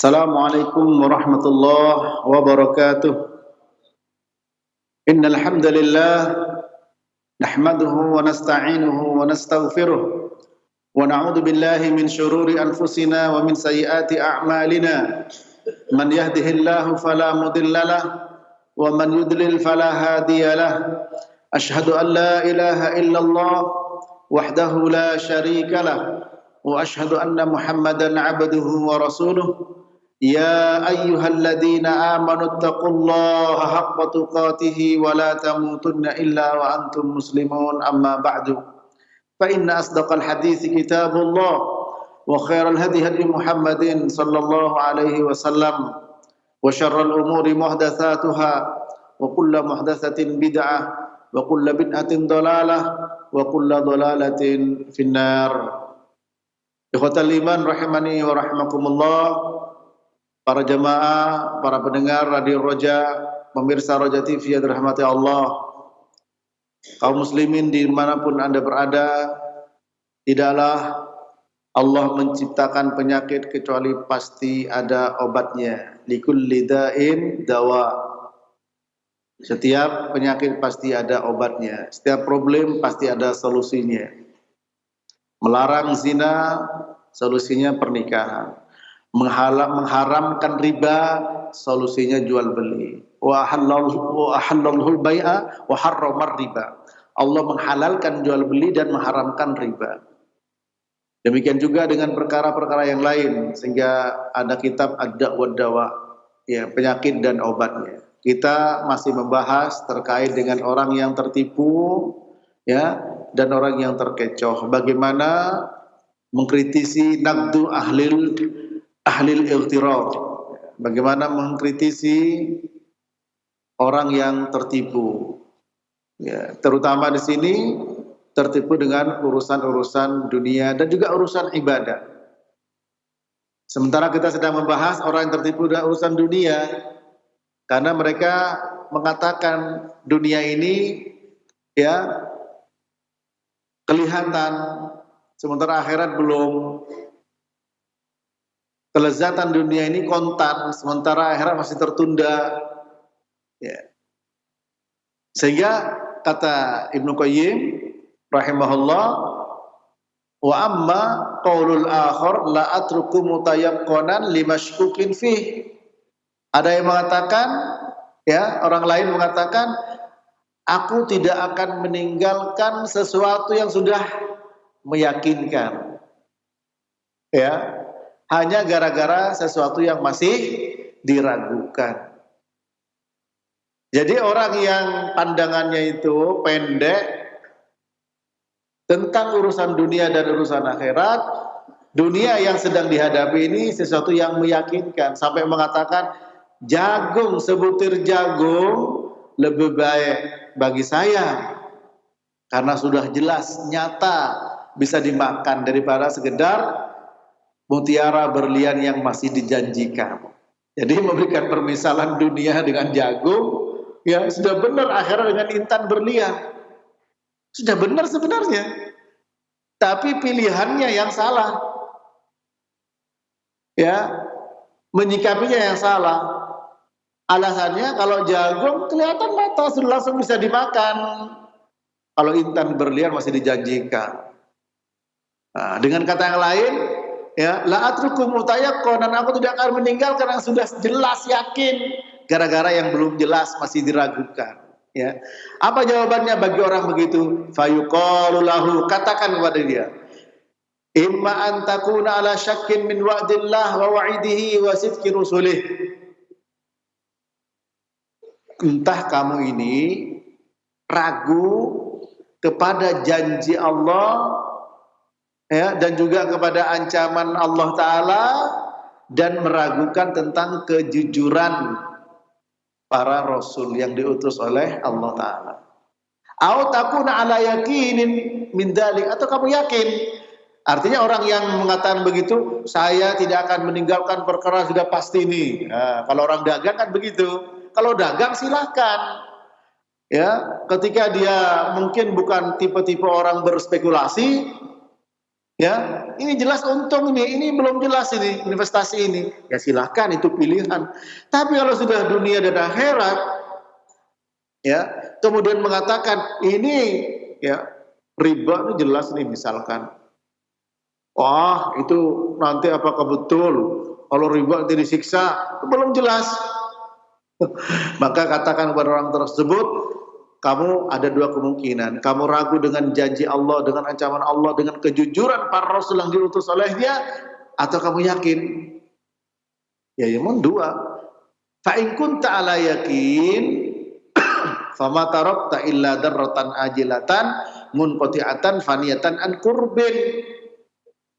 Assalamualaikum warahmatullahi wabarakatuh. Innal hamdalillah nahmaduhu wa nasta'inuhu wa nastaghfiruh wa na'udzu billahi min shururi anfusina wa min sayyiati a'malina. Man yahdihillahu fala mudhillalah wa man yudlil fala hadiyalah. Ashhadu an la ilaha illallah wahdahu la syarikalah wa ashhadu anna Muhammadan 'abduhu wa rasuluh. Ya ayyuhalladzina amanu taqullaha haqqa tuqatih wa la tamutunna illa wa antum muslimun amma ba'du. Fa inna asdaqal hadithi kitabullah wa khairal hadi hadi Muhammadin sallallahu alaihi wasallam wa syarral umuri muhdatsatuha wa kullu muhdatsatin bid'ah wa kullu bid'atin dhalalah wa kullu dhalalatin finnar. Ikhwatal iman rahimani wa rahimakumullah. Para jamaah, para pendengar Radio Roja, pemirsa Roja TV yang dirahmati Allah, kaum muslimin dimanapun Anda berada, tidaklah Allah menciptakan penyakit kecuali pasti ada obatnya. Likulli da'in dawa. Setiap penyakit pasti ada obatnya. Setiap problem pasti ada solusinya. Melarang zina, solusinya pernikahan. Mengharamkan riba, solusinya jual beli. Wa halallahu bai'a wa harramar riba. Allah menghalalkan jual beli dan mengharamkan riba. Demikian juga dengan perkara-perkara yang lain, sehingga ada kitab ad-da' wad dawa, ya, penyakit dan obatnya. Kita masih membahas terkait dengan orang yang tertipu, ya, dan orang yang terkecoh. Bagaimana mengkritisi naqdu ahlil ightirar, bagaimana mengkritisi orang yang tertipu, ya, terutama di sini tertipu dengan urusan-urusan dunia dan juga urusan ibadah. Sementara kita sedang membahas orang yang tertipu dengan urusan dunia, karena mereka mengatakan dunia ini, ya, kelihatan, sementara akhirat belum. Kelezatan dunia ini kontan, sementara akhirat masih tertunda. Ya. Sehingga kata Ibnu Qayyim rahimahullah, wa amma qaulul akhar la atruku mutayaqqanan limashkukin fih. Ada yang mengatakan, ya, orang lain mengatakan, aku tidak akan meninggalkan sesuatu yang sudah meyakinkan. Ya. Hanya gara-gara sesuatu yang masih diragukan. Jadi orang yang pandangannya itu pendek tentang urusan dunia dan urusan akhirat, dunia yang sedang dihadapi ini sesuatu yang meyakinkan, sampai mengatakan jagung, sebutir jagung lebih baik bagi saya karena sudah jelas nyata bisa dimakan daripada sekedar mutiara berlian yang masih dijanjikan. Jadi memberikan permisalan dunia dengan jagung, ya sudah benar, akhirat dengan intan berlian. Sudah benar sebenarnya. Tapi pilihannya yang salah. Ya, menyikapinya yang salah. Alasannya kalau jagung kelihatan mata sudah langsung bisa dimakan. Kalau intan berlian masih dijanjikan. Nah, dengan kata yang lain, ya, la atruku mutayaqqanan, aku tidak akan meninggalkan yang sudah jelas yakin, gara-gara yang belum jelas masih diragukan, ya. Apa jawabannya bagi orang begitu? Fayuqalu lahu, katakan kepada dia, imma an takuna ala syakkin min wa'dillah wa wa'idihi wa sidqi rusulih. Entah kamu ini ragu kepada janji Allah, ya, dan juga kepada ancaman Allah Ta'ala, dan meragukan tentang kejujuran para rasul yang diutus oleh Allah Ta'ala. Au takuna ala yakinin min dalik, atau kamu yakin. Artinya orang yang mengatakan begitu, saya tidak akan meninggalkan perkara sudah pasti ini. Nah, kalau orang dagang kan begitu. Kalau dagang silahkan. Ya, ketika dia mungkin bukan tipe-tipe orang berspekulasi, Ya, ini jelas untung ini belum jelas ini investasi ini. Ya silahkan itu pilihan. Tapi kalau sudah dunia dan akhirat, ya, kemudian mengatakan ini ya riba itu jelas nih misalkan. Wah, itu nanti apakah betul kalau riba nanti disiksa? Belum jelas. Maka katakan kepada orang tersebut, kamu ada dua kemungkinan. Kamu ragu dengan janji Allah, dengan ancaman Allah, dengan kejujuran para rasul yang diutus olehnya, atau kamu yakin? Ya, memang dua. Fa in kunta ala yakin, fama tarakta illa darratan ajilatan munqati'atan faniyatan an qurbin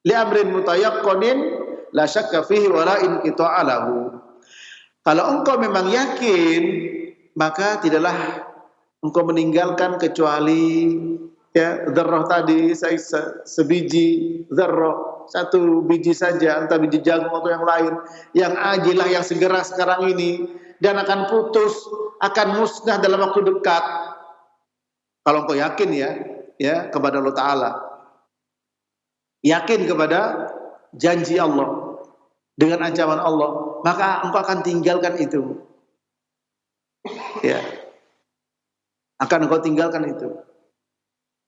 li amrin mutayaqqinin la syakka fihi wala inqita'alahu. Kalau engkau memang yakin, maka tidaklah engkau meninggalkan kecuali ya dzarrah tadi, sebiji dzarrah, satu biji saja, entah biji jagung atau yang lain, yang ajilah, yang segera sekarang ini, dan akan putus, akan musnah dalam waktu dekat. Kalau engkau yakin ya kepada Allah Ta'ala, yakin kepada janji Allah dengan ancaman Allah, maka engkau akan tinggalkan itu. Ya, akan engkau tinggalkan itu.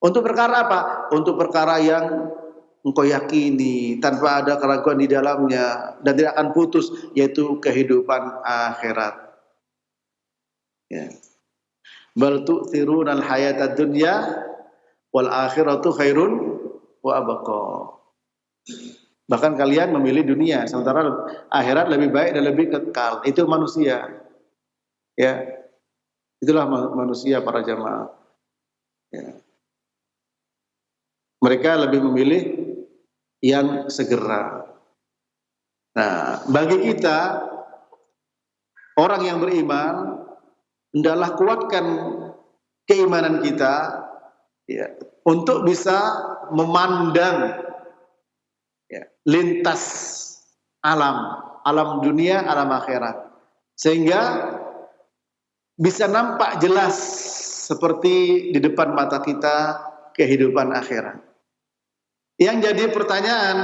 Untuk perkara apa? Untuk perkara yang engkau yakini tanpa ada keraguan di dalamnya dan tidak akan putus, yaitu kehidupan akhirat. Ya. Bal tu'thirunal hayatad dunya wal akhiratu khairun wa abqa. Bahkan kalian memilih dunia, sementara akhirat lebih baik dan lebih kekal. Itu manusia. Ya. Itulah manusia para jamaah. Ya. Mereka lebih memilih yang segera. Nah, bagi kita orang yang beriman, hendaklah kuatkan keimanan kita ya, untuk bisa memandang ya, lintas alam dunia, alam akhirat, sehingga bisa nampak jelas seperti di depan mata kita kehidupan akhirat. Yang jadi pertanyaan,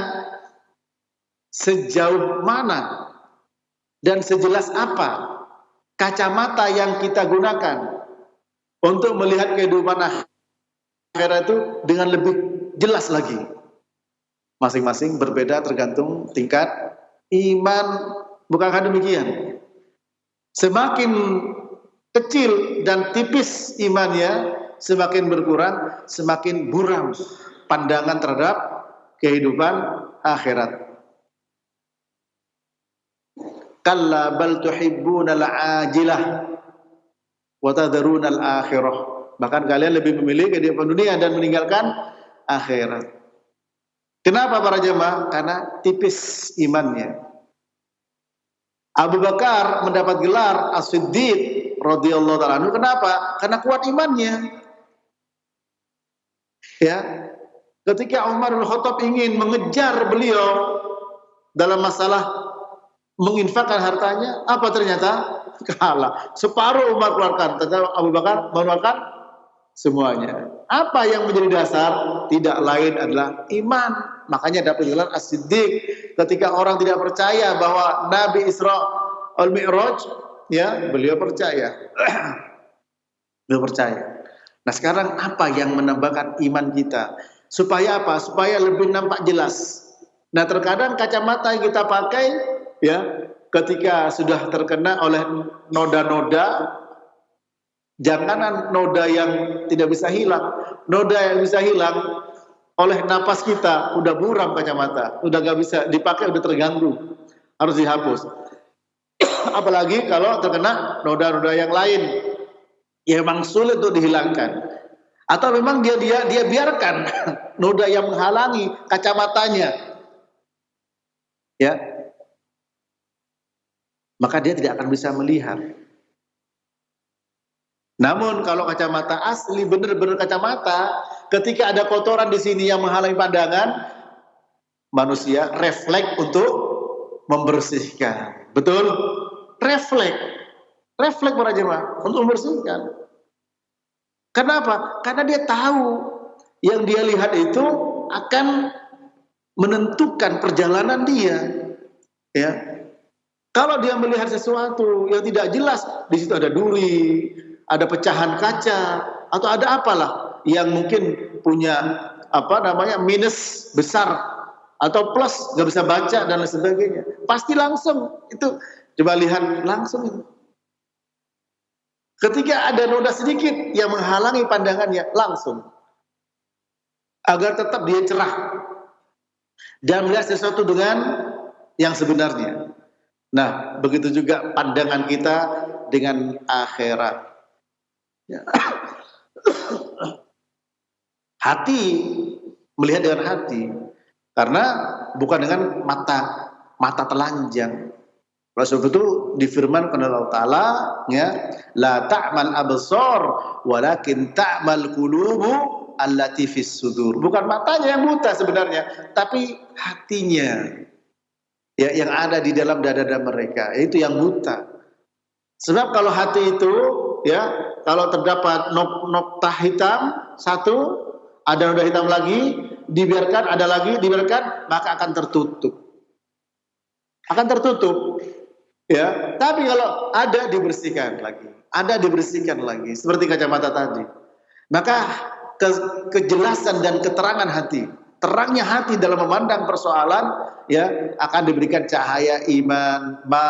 sejauh mana dan sejelas apa kacamata yang kita gunakan untuk melihat kehidupan akhirat itu dengan lebih jelas lagi. Masing-masing berbeda tergantung tingkat iman. Bukankah demikian? Semakin kecil dan tipis imannya, semakin berkurang, semakin buram pandangan terhadap kehidupan akhirat. Kalla bal tuhibbunal ajilah wa tadharunal akhirah. Bahkan kalian lebih memilih kehidupan dunia dan meninggalkan akhirat. Kenapa para jemaah? Karena tipis imannya. Abu Bakar mendapat gelar As-Siddiq radhiyallahu ta'ala anhu. Kenapa? Karena kuat imannya. Ya, ketika Umar bin Khattab ingin mengejar beliau dalam masalah menginfakkan hartanya, apa ternyata? Kalah. Separuh Umar keluarkan, ternyata Abu Bakar mengeluarkan semuanya. Apa yang menjadi dasar? Tidak lain adalah iman. Makanya dapat gelar As-Siddiq. Ketika orang tidak percaya bahwa Nabi Isra al-Mi'raj, ya, beliau percaya. Beliau percaya. Nah, sekarang apa yang menambahkan iman kita? Supaya apa? Supaya lebih nampak jelas. Nah, terkadang kacamata yang kita pakai ya, ketika sudah terkena oleh noda-noda, janganan noda yang tidak bisa hilang, noda yang bisa hilang oleh napas kita, udah buram kacamata, udah gak bisa dipakai, udah terganggu, harus dihapus. Apalagi kalau terkena noda-noda yang lain, ya memang sulit untuk dihilangkan. Atau memang dia biarkan noda yang menghalangi kacamatanya, ya, maka dia tidak akan bisa melihat. Namun kalau kacamata asli, benar-benar kacamata, ketika ada kotoran di sini yang menghalangi pandangan, manusia refleks untuk membersihkan. Betul? Refleks para jemaah untuk membersihkan. Kenapa? Karena dia tahu yang dia lihat itu akan menentukan perjalanan dia. Ya, kalau dia melihat sesuatu yang tidak jelas, di situ ada duri, ada pecahan kaca, atau ada apalah yang mungkin punya minus besar atau plus nggak bisa baca dan lain sebagainya, pasti langsung itu coba lihat langsung itu. Ketika ada noda sedikit yang menghalangi pandangannya, langsung agar tetap dia cerah dan melihat sesuatu dengan yang sebenarnya. Nah, begitu juga pandangan kita dengan akhirat. Ya. Hati, melihat dengan hati, karena bukan dengan mata telanjang. Rasul itu difirmankan oleh Allah Ta'ala, ya, la ta'mal absar walakin ta'mal qulubu allati fis sudur. Bukan matanya yang buta sebenarnya, tapi hatinya, ya, yang ada di dalam dada-dada mereka, itu yang buta. Sebab kalau hati itu, ya, kalau terdapat nokta hitam satu, ada noda hitam lagi, dibiarkan, ada lagi, dibiarkan, maka akan tertutup. Akan tertutup. Ya, tapi kalau ada dibersihkan lagi, ada dibersihkan lagi, seperti kacamata tadi. Maka kejelasan dan keterangan hati, terangnya hati dalam memandang persoalan, ya, akan diberikan cahaya iman. Ma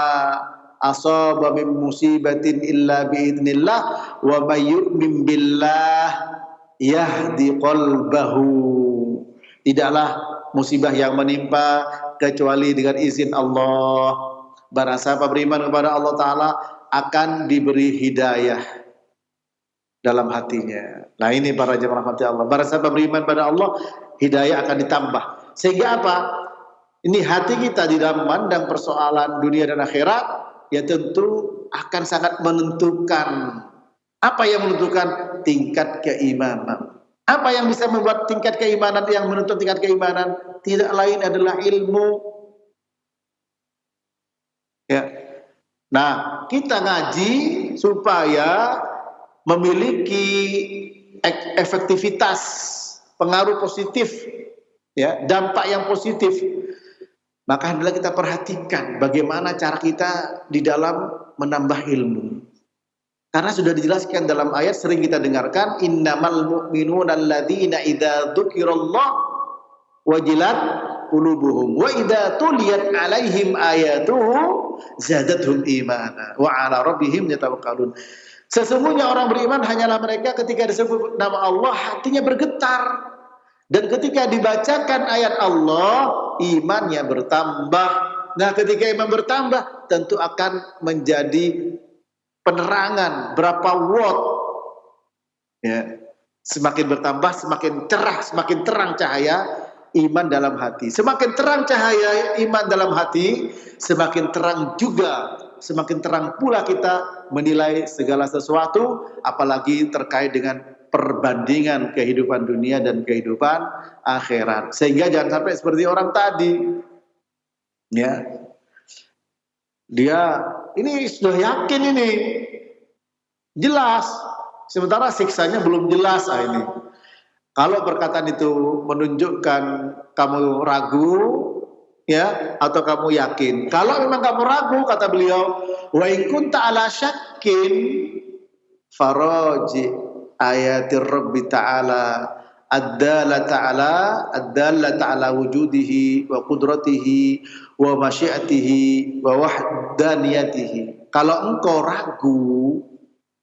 asaba min musibatin illa biidznillah wa may yu'min billah yahdi qalbahu. Tidaklah musibah yang menimpa kecuali dengan izin Allah. Barang siapa beriman kepada Allah Ta'ala akan diberi hidayah dalam hatinya. Nah, ini para jemaah rahmati Allah. Barang siapa beriman pada Allah, hidayah akan ditambah. Sehingga apa? Ini hati kita di dalam memandang persoalan dunia dan akhirat, ya tentu akan sangat menentukan. Apa yang menentukan? Tingkat keimanan. Apa yang bisa membuat tingkat keimanan, yang menentukan tingkat keimanan? Tidak lain adalah ilmu. Ya. Nah, kita ngaji supaya memiliki efektivitas, pengaruh positif, ya, dampak yang positif. Maka hendaklah kita perhatikan bagaimana cara kita di dalam menambah ilmu. Karena sudah dijelaskan dalam ayat, sering kita dengarkan, innamal mu'minuna alladzina idza dzukirallah wajilat qulubuhum wa idza tuliyat alaihim ayatuhu zadatuhum imana wa ala rabbihim yatawakkalun. Sesungguhnya orang beriman hanyalah mereka ketika disebut nama Allah hatinya bergetar, dan ketika dibacakan ayat Allah imannya bertambah. Nah, ketika iman bertambah tentu akan menjadi penerangan berapa watt, ya, semakin bertambah semakin cerah, semakin terang cahaya iman dalam hati. Semakin terang cahaya iman dalam hati, semakin terang juga, semakin terang pula kita menilai segala sesuatu, apalagi terkait dengan perbandingan kehidupan dunia dan kehidupan akhirat. Sehingga jangan sampai seperti orang tadi, ya, dia ini sudah yakin, ini jelas, sementara siksanya belum jelas. Ini kalau perkataan itu menunjukkan kamu ragu, ya, atau kamu yakin. Kalau memang kamu ragu, kata beliau, wa in kunta ala syakkin faraji ayatir rabbi ta'ala ad-dallata ala wujudihi wa qudratihi wa masyiatihi wa wahdaniyatihi. Kalau engkau ragu,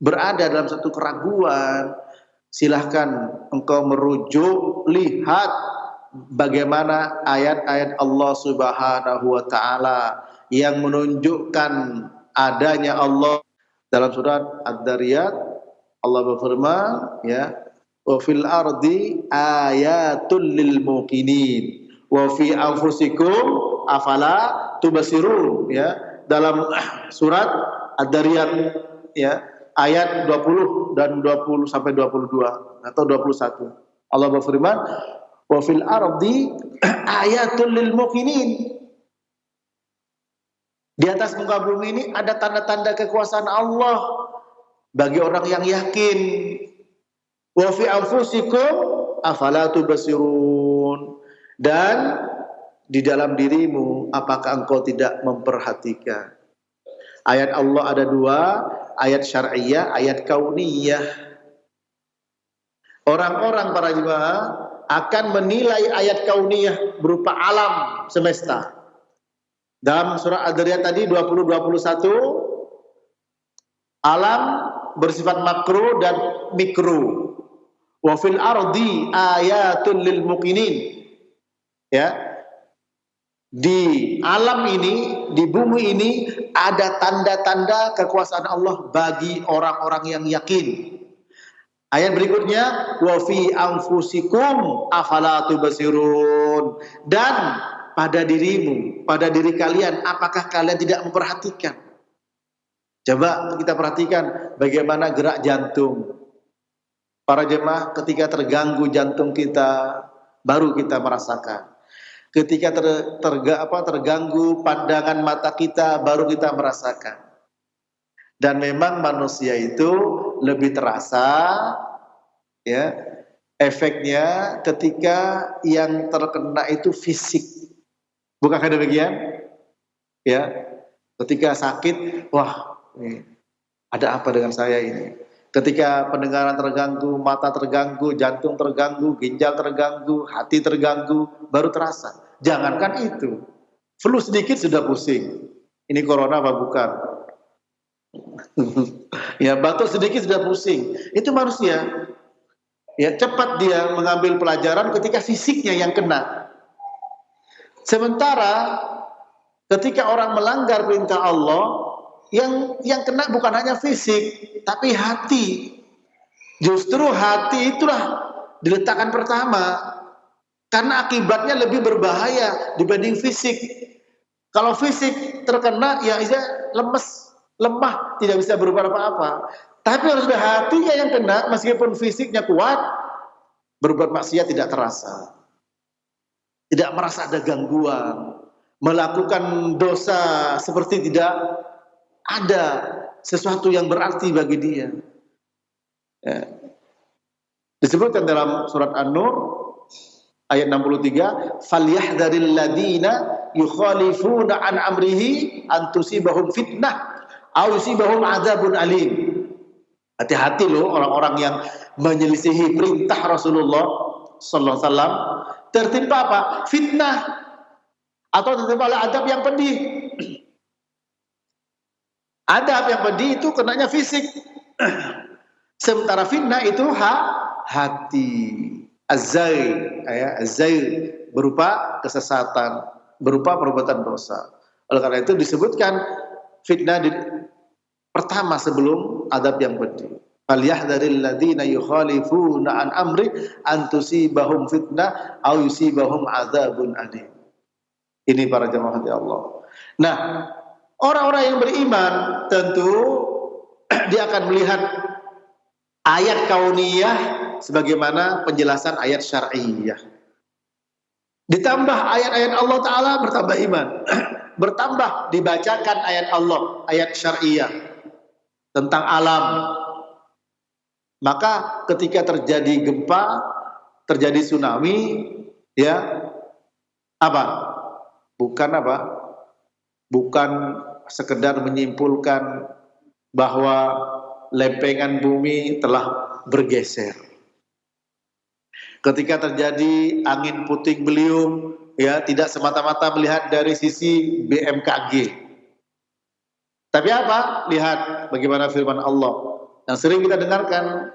berada dalam satu keraguan, silahkan engkau merujuk, lihat bagaimana ayat-ayat Allah Subhanahu wa Ta'ala yang menunjukkan adanya Allah. Dalam surat Ad-Dariyat Allah berfirman, ya, wa fil ardi ayatul lil muqinin wa fi anfusikum afala tubsirun, ya, dalam surat Ad-Dariyat, ya, ayat 20 dan 20 sampai 22 atau 21. Allah berfirman, wa fil ardi ayatul lil muqinin. Di atas muka bumi ini ada tanda-tanda kekuasaan Allah bagi orang yang yakin. Wa fi anfusikum afala tubsirun. Dan di dalam dirimu, apakah engkau tidak memperhatikan? Ayat Allah ada dua, ayat syar'iyah, ayat kauniyah. Orang-orang para jemaah akan menilai ayat kauniyah berupa alam semesta. Dalam surah Ad-Dariyat tadi 20-21, alam bersifat makro dan mikro. Wa fil ardi ayatun lil muqinin. Ya. Di alam ini, di bumi ini ada tanda-tanda kekuasaan Allah bagi orang-orang yang yakin. Ayat berikutnya, wa fi anfusikum afala tubsirun. Dan pada dirimu, pada diri kalian, apakah kalian tidak memperhatikan? Coba kita perhatikan bagaimana gerak jantung. Para jemaah, ketika terganggu jantung kita, baru kita merasakan. Ketika terganggu pandangan mata kita, baru kita merasakan. Dan memang manusia itu lebih terasa ya efeknya ketika yang terkena itu fisik. Bukankah demikian? Ya, ketika sakit, wah, ada apa dengan saya ini? Ketika pendengaran terganggu, mata terganggu, jantung terganggu, ginjal terganggu, hati terganggu, baru terasa. Jangankan itu, flu sedikit sudah pusing. Ini corona apa bukan? Ya, batuk sedikit sudah pusing. Itu manusia. Ya, cepat dia mengambil pelajaran ketika fisiknya yang kena. Sementara ketika orang melanggar perintah Allah, yang kena bukan hanya fisik, tapi hati. Justru hati itulah diletakkan pertama, karena akibatnya lebih berbahaya dibanding fisik. Kalau fisik terkena, ya lemes, lemah, tidak bisa berbuat apa-apa. Tapi harus hatinya yang kena, meskipun fisiknya kuat, berbuat maksiat tidak terasa, tidak merasa ada gangguan, melakukan dosa seperti tidak ada sesuatu yang berarti bagi dia. Ya. Disebutkan dalam surat An-Nur ayat 63, "Falyahdharil ladzina yukhalifuna an amrihi an tusibahum fitnah aw yusibahum adzabun alim." Hati-hati loh orang-orang yang menyelisihi perintah Rasulullah sallallahu alaihi wasallam, tertimpa apa? Fitnah atau tertimpa oleh adab yang pedih. Adab yang pedih itu kenanya fisik. Sementara fitnah itu hati. Az-zair berupa kesesatan, berupa perbuatan dosa. Oleh karena itu disebutkan fitnah pertama sebelum adab yang pedih. Falyahdharil ladzina yukhalifuna an amri an tusibahum fitnah aw yusibahum adzabun alim. Ini para jemaah Allah. Nah, orang-orang yang beriman tentu dia akan melihat ayat kauniyah sebagaimana penjelasan ayat syar'iyah. Ditambah ayat-ayat Allah Ta'ala, bertambah iman. Bertambah dibacakan ayat Allah, ayat syar'iyah tentang alam. Maka ketika terjadi gempa, terjadi tsunami, ya apa? Bukan sekedar menyimpulkan bahwa lempengan bumi telah bergeser. Ketika terjadi angin puting beliung, ya tidak semata-mata melihat dari sisi BMKG. Tapi apa? Lihat bagaimana firman Allah yang sering kita dengarkan,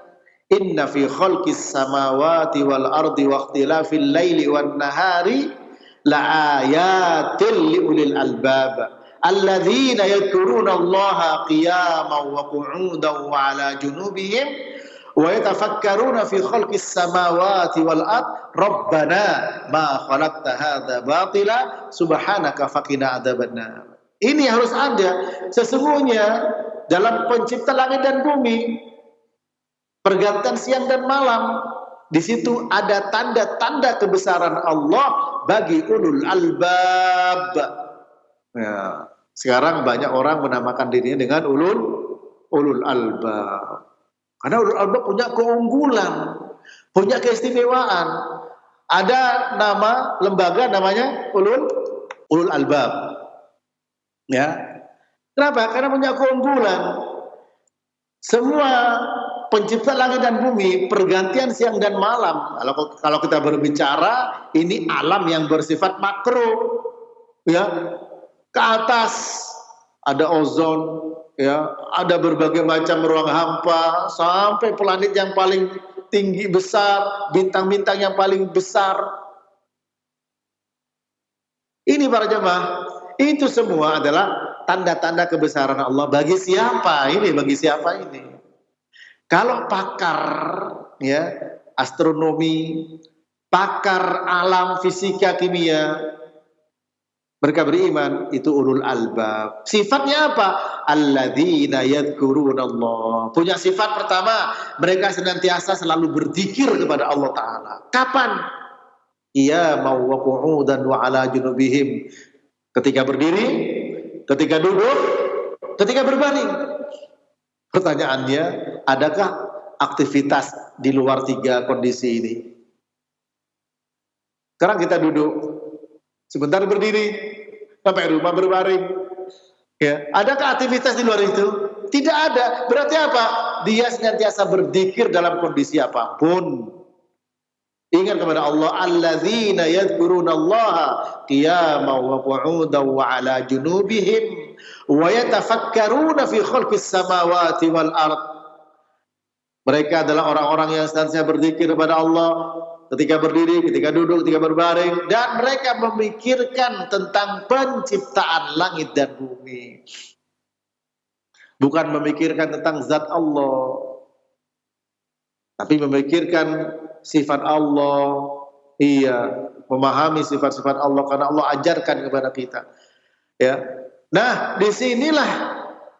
"Inna fi khalqis samawati wal ardi wa ikhtilafil laili wan nahari la ayatil liulil albab alladzina yadhkuruna Allaha qiyaman wa qu'udan wa 'ala junubihim wa yatafakkaruna fi khalqis samawati wal ard rabbana ma khalaqta hadza batila subhanaka faqina adzabannar." Ini harus ada. Sesungguhnya dalam pencipta langit dan bumi, pergantian siang dan malam, di situ ada tanda-tanda kebesaran Allah bagi ulul albab. Ya, sekarang banyak orang menamakan dirinya dengan ulul albab. Karena ulul albab punya keunggulan, punya keistimewaan. Ada nama lembaga namanya Ulul Albab. Ya. Kenapa? Karena punya keunggulan. Semua pencipta langit dan bumi, pergantian siang dan malam. Kalau kita berbicara, ini alam yang bersifat makro. Ya. Ke atas ada ozon, ya, ada berbagai macam ruang hampa, sampai planet yang paling tinggi besar, bintang-bintang yang paling besar. Ini para jemaah, itu semua adalah tanda-tanda kebesaran Allah. Bagi siapa ini? Bagi siapa ini? Kalau pakar, ya, astronomi, pakar alam fisika kimia, mereka beriman, itu ulul albab. Sifatnya apa? Alladzina yadhkurunallah. Punya sifat pertama, mereka senantiasa selalu berzikir kepada Allah Ta'ala. Kapan? Qiyamau wa qu'udan wa ala junubihim. Ketika berdiri, ketika duduk, ketika berbaring. Pertanyaannya, adakah aktivitas di luar tiga kondisi ini? Sekarang kita duduk, sebentar berdiri, sampai rumah berbaring. Ya, adakah aktivitas di luar itu? Tidak ada. Berarti apa? Dia senantiasa berzikir dalam kondisi apapun. Ingat kepada Allah, alladzina yadhkurunallaha qiyaman wa qu'udan wa 'ala junubihim wa yatafakkaruna fi khalqis samawati wal ard. Mereka adalah orang-orang yang senantiasa berzikir kepada Allah ketika berdiri, ketika duduk, ketika berbaring, dan mereka memikirkan tentang penciptaan langit dan bumi. Bukan memikirkan tentang zat Allah, tapi memikirkan sifat Allah. Iya, memahami sifat-sifat Allah karena Allah ajarkan kepada kita. Ya. Nah, disinilah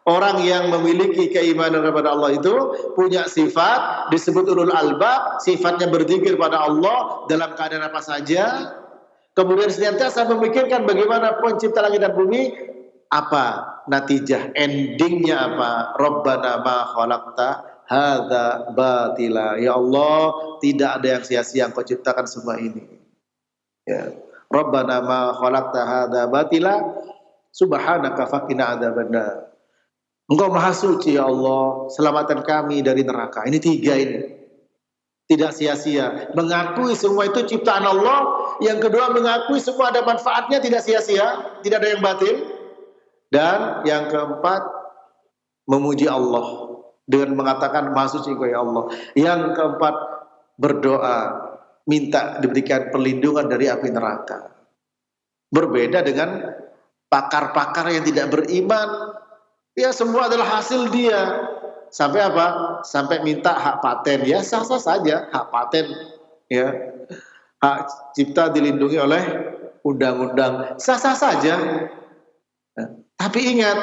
orang yang memiliki keimanan kepada Allah itu punya sifat disebut ulul albab, sifatnya berzikir pada Allah dalam keadaan apa saja. Kemudian senantiasa memikirkan bagaimana pencipta langit dan bumi, apa natijah, endingnya apa? Rabbana ma khalaqta hadza batila. Ya Allah, tidak ada yang sia-sia Engkau ciptakan semua ini. Ya. Rabbana ma khalaqta hadza batila subhanaka faqina adzabannar. Engkau maha suci ya Allah, selamatkan kami dari neraka. Ini tiga ini. Tidak sia-sia. Mengakui semua itu ciptaan Allah. Yang kedua, mengakui semua ada manfaatnya, tidak sia-sia, tidak ada yang batil. Dan yang keempat, memuji Allah dengan mengatakan maha suci Engkau ya Allah. Yang keempat, berdoa, minta diberikan perlindungan dari api neraka. Berbeda dengan pakar-pakar yang tidak beriman. Ya, semua adalah hasil dia. Sampai apa? Sampai minta hak paten. Ya, sah-sah saja hak paten. Ya, hak cipta dilindungi oleh undang-undang. Sah-sah saja. Tapi ingat,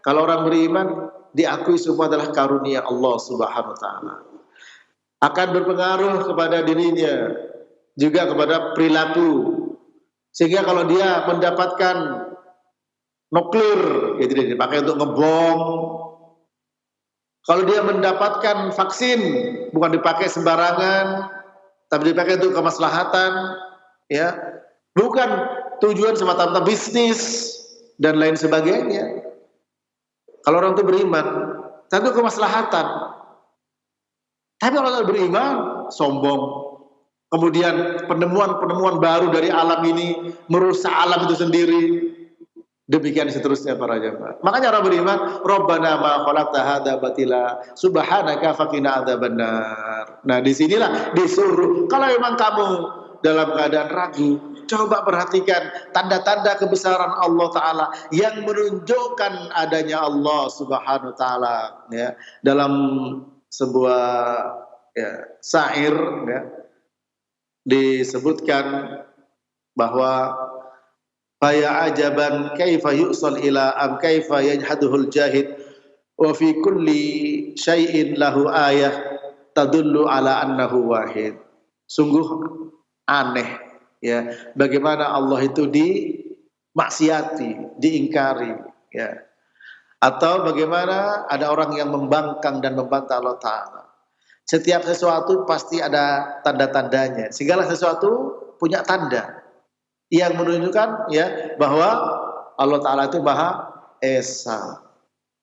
kalau orang beriman, diakui semua adalah karunia Allah Subhanahu wa Ta'ala. Akan berpengaruh kepada dirinya, juga kepada perilaku. Sehingga kalau dia mendapatkan nuklir, ya tidak dipakai untuk ngebom. Kalau dia mendapatkan vaksin, bukan dipakai sembarangan, tapi dipakai untuk kemaslahatan, ya, bukan tujuan semata-mata bisnis dan lain sebagainya. Kalau orang itu beriman, tentu kemaslahatan. Tapi kalau orang beriman, sombong. Kemudian penemuan-penemuan baru dari alam ini merusak alam itu sendiri. Demikian seterusnya para jemaah. Makanya orang beriman, Rabbana ma khalaqta hadza batila, subhanaka faqina adzabannar. Nah, disinilah disuruh. Kalau memang kamu dalam keadaan ragu, coba perhatikan tanda-tanda kebesaran Allah Ta'ala yang menunjukkan adanya Allah Subhanahu wa Ta'ala. Ya, dalam sebuah syair ya, disebutkan bahwa faya ajaban kaifa yusal ila am kaifa yajhaduhul jahid wa fi kulli syai'in lahu ayah tadullu ala annahu wahid. Sungguh aneh ya, bagaimana Allah itu dimaksiati, diingkari ya. Atau bagaimana ada orang yang membangkang dan membantah Allah Ta'ala. Setiap sesuatu pasti ada tanda-tandanya. Segala sesuatu punya tanda yang menunjukkan ya bahwa Allah Ta'ala itu Maha Esa.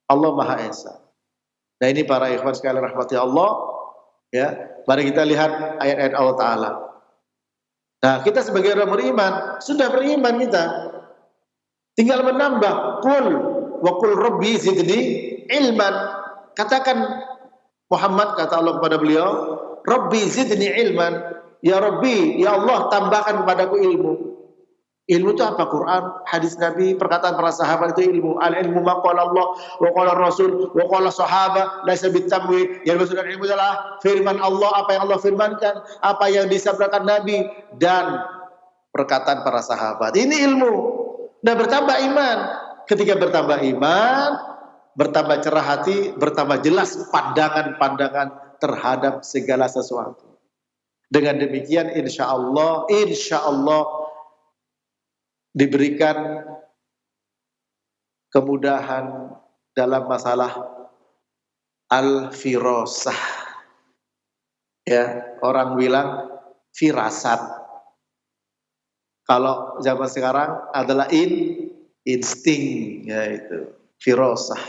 Allah Maha Esa. Nah ini para ikhwan sekalian rahmati Allah, ya. Mari kita lihat ayat-ayat Allah Ta'ala. Nah kita sebagai orang beriman, sudah beriman kita. Tinggal menambah. Qul wa qul rabbi zidni ilman. Katakan Muhammad, kata Allah kepada beliau, Rabbi zidni ilman. Ya Rabbi, ya Allah tambahkan kepadaku ilmu. Ilmu itu apa? Quran, hadis Nabi, perkataan para sahabat itu ilmu. Al-ilmu ma qala Allah wa qala Rasul wa qala sahaba laisa bitamwi. Yang maksudnya ilmu adalah firman Allah, apa yang Allah firmankan, apa yang disabdakan Nabi dan perkataan para sahabat. Ini ilmu. Nah, bertambah iman. Ketika bertambah iman, bertambah cerah hati, bertambah jelas pandangan-pandangan terhadap segala sesuatu. Dengan demikian insya Allah diberikan kemudahan dalam masalah al-firasah. Ya, orang bilang firasat. Kalau zaman sekarang adalah insting, yaitu firasah.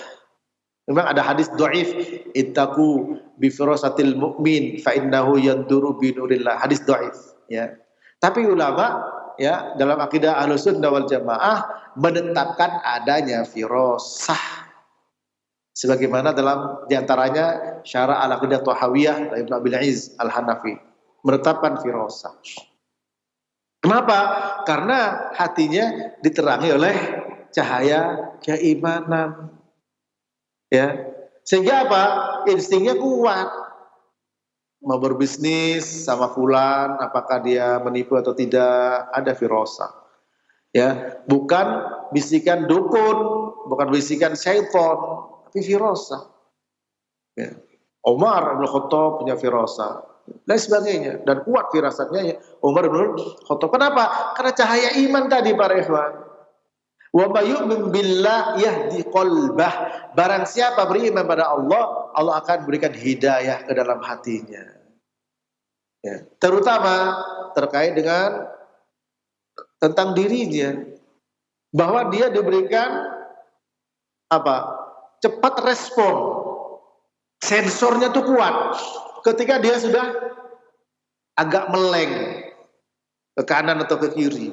Memang ada hadis dhaif, ittaqu bi firasatil mu'min fa innahu yanduru bi nurillah. Hadis dhaif, ya. Tapi ulama ya dalam akidah Ahlussunnah wal Jamaah menetapkan adanya firasah. Sebagaimana dalam diantaranya Syarah Al-Aqidah Thahawiyah dari Ibnu Abil Izz Al-Hanafi menetapkan firasah. Kenapa? Karena hatinya diterangi oleh cahaya keimanan. Ya. Sehingga apa? Instingnya kuat. Mau berbisnis sama fulan, apakah dia menipu atau tidak, ada firasah. Ya, bukan bisikan dukun, bukan bisikan syaitan, tapi firasah. Ya. Umar bin Khattab punya firasah, dan sebagainya, dan kuat firasatnya ya. Umar bin Khattab. Kenapa? Karena cahaya iman tadi para ikhwan. Wa may yu'min billah yahdi qalbah. Barang siapa beriman pada Allah, Allah akan berikan hidayah ke dalam hatinya. Ya. Terutama terkait dengan tentang dirinya, bahwa dia diberikan apa? Cepat respon. Sensornya tuh kuat. Ketika dia sudah agak meleng ke kanan atau ke kiri.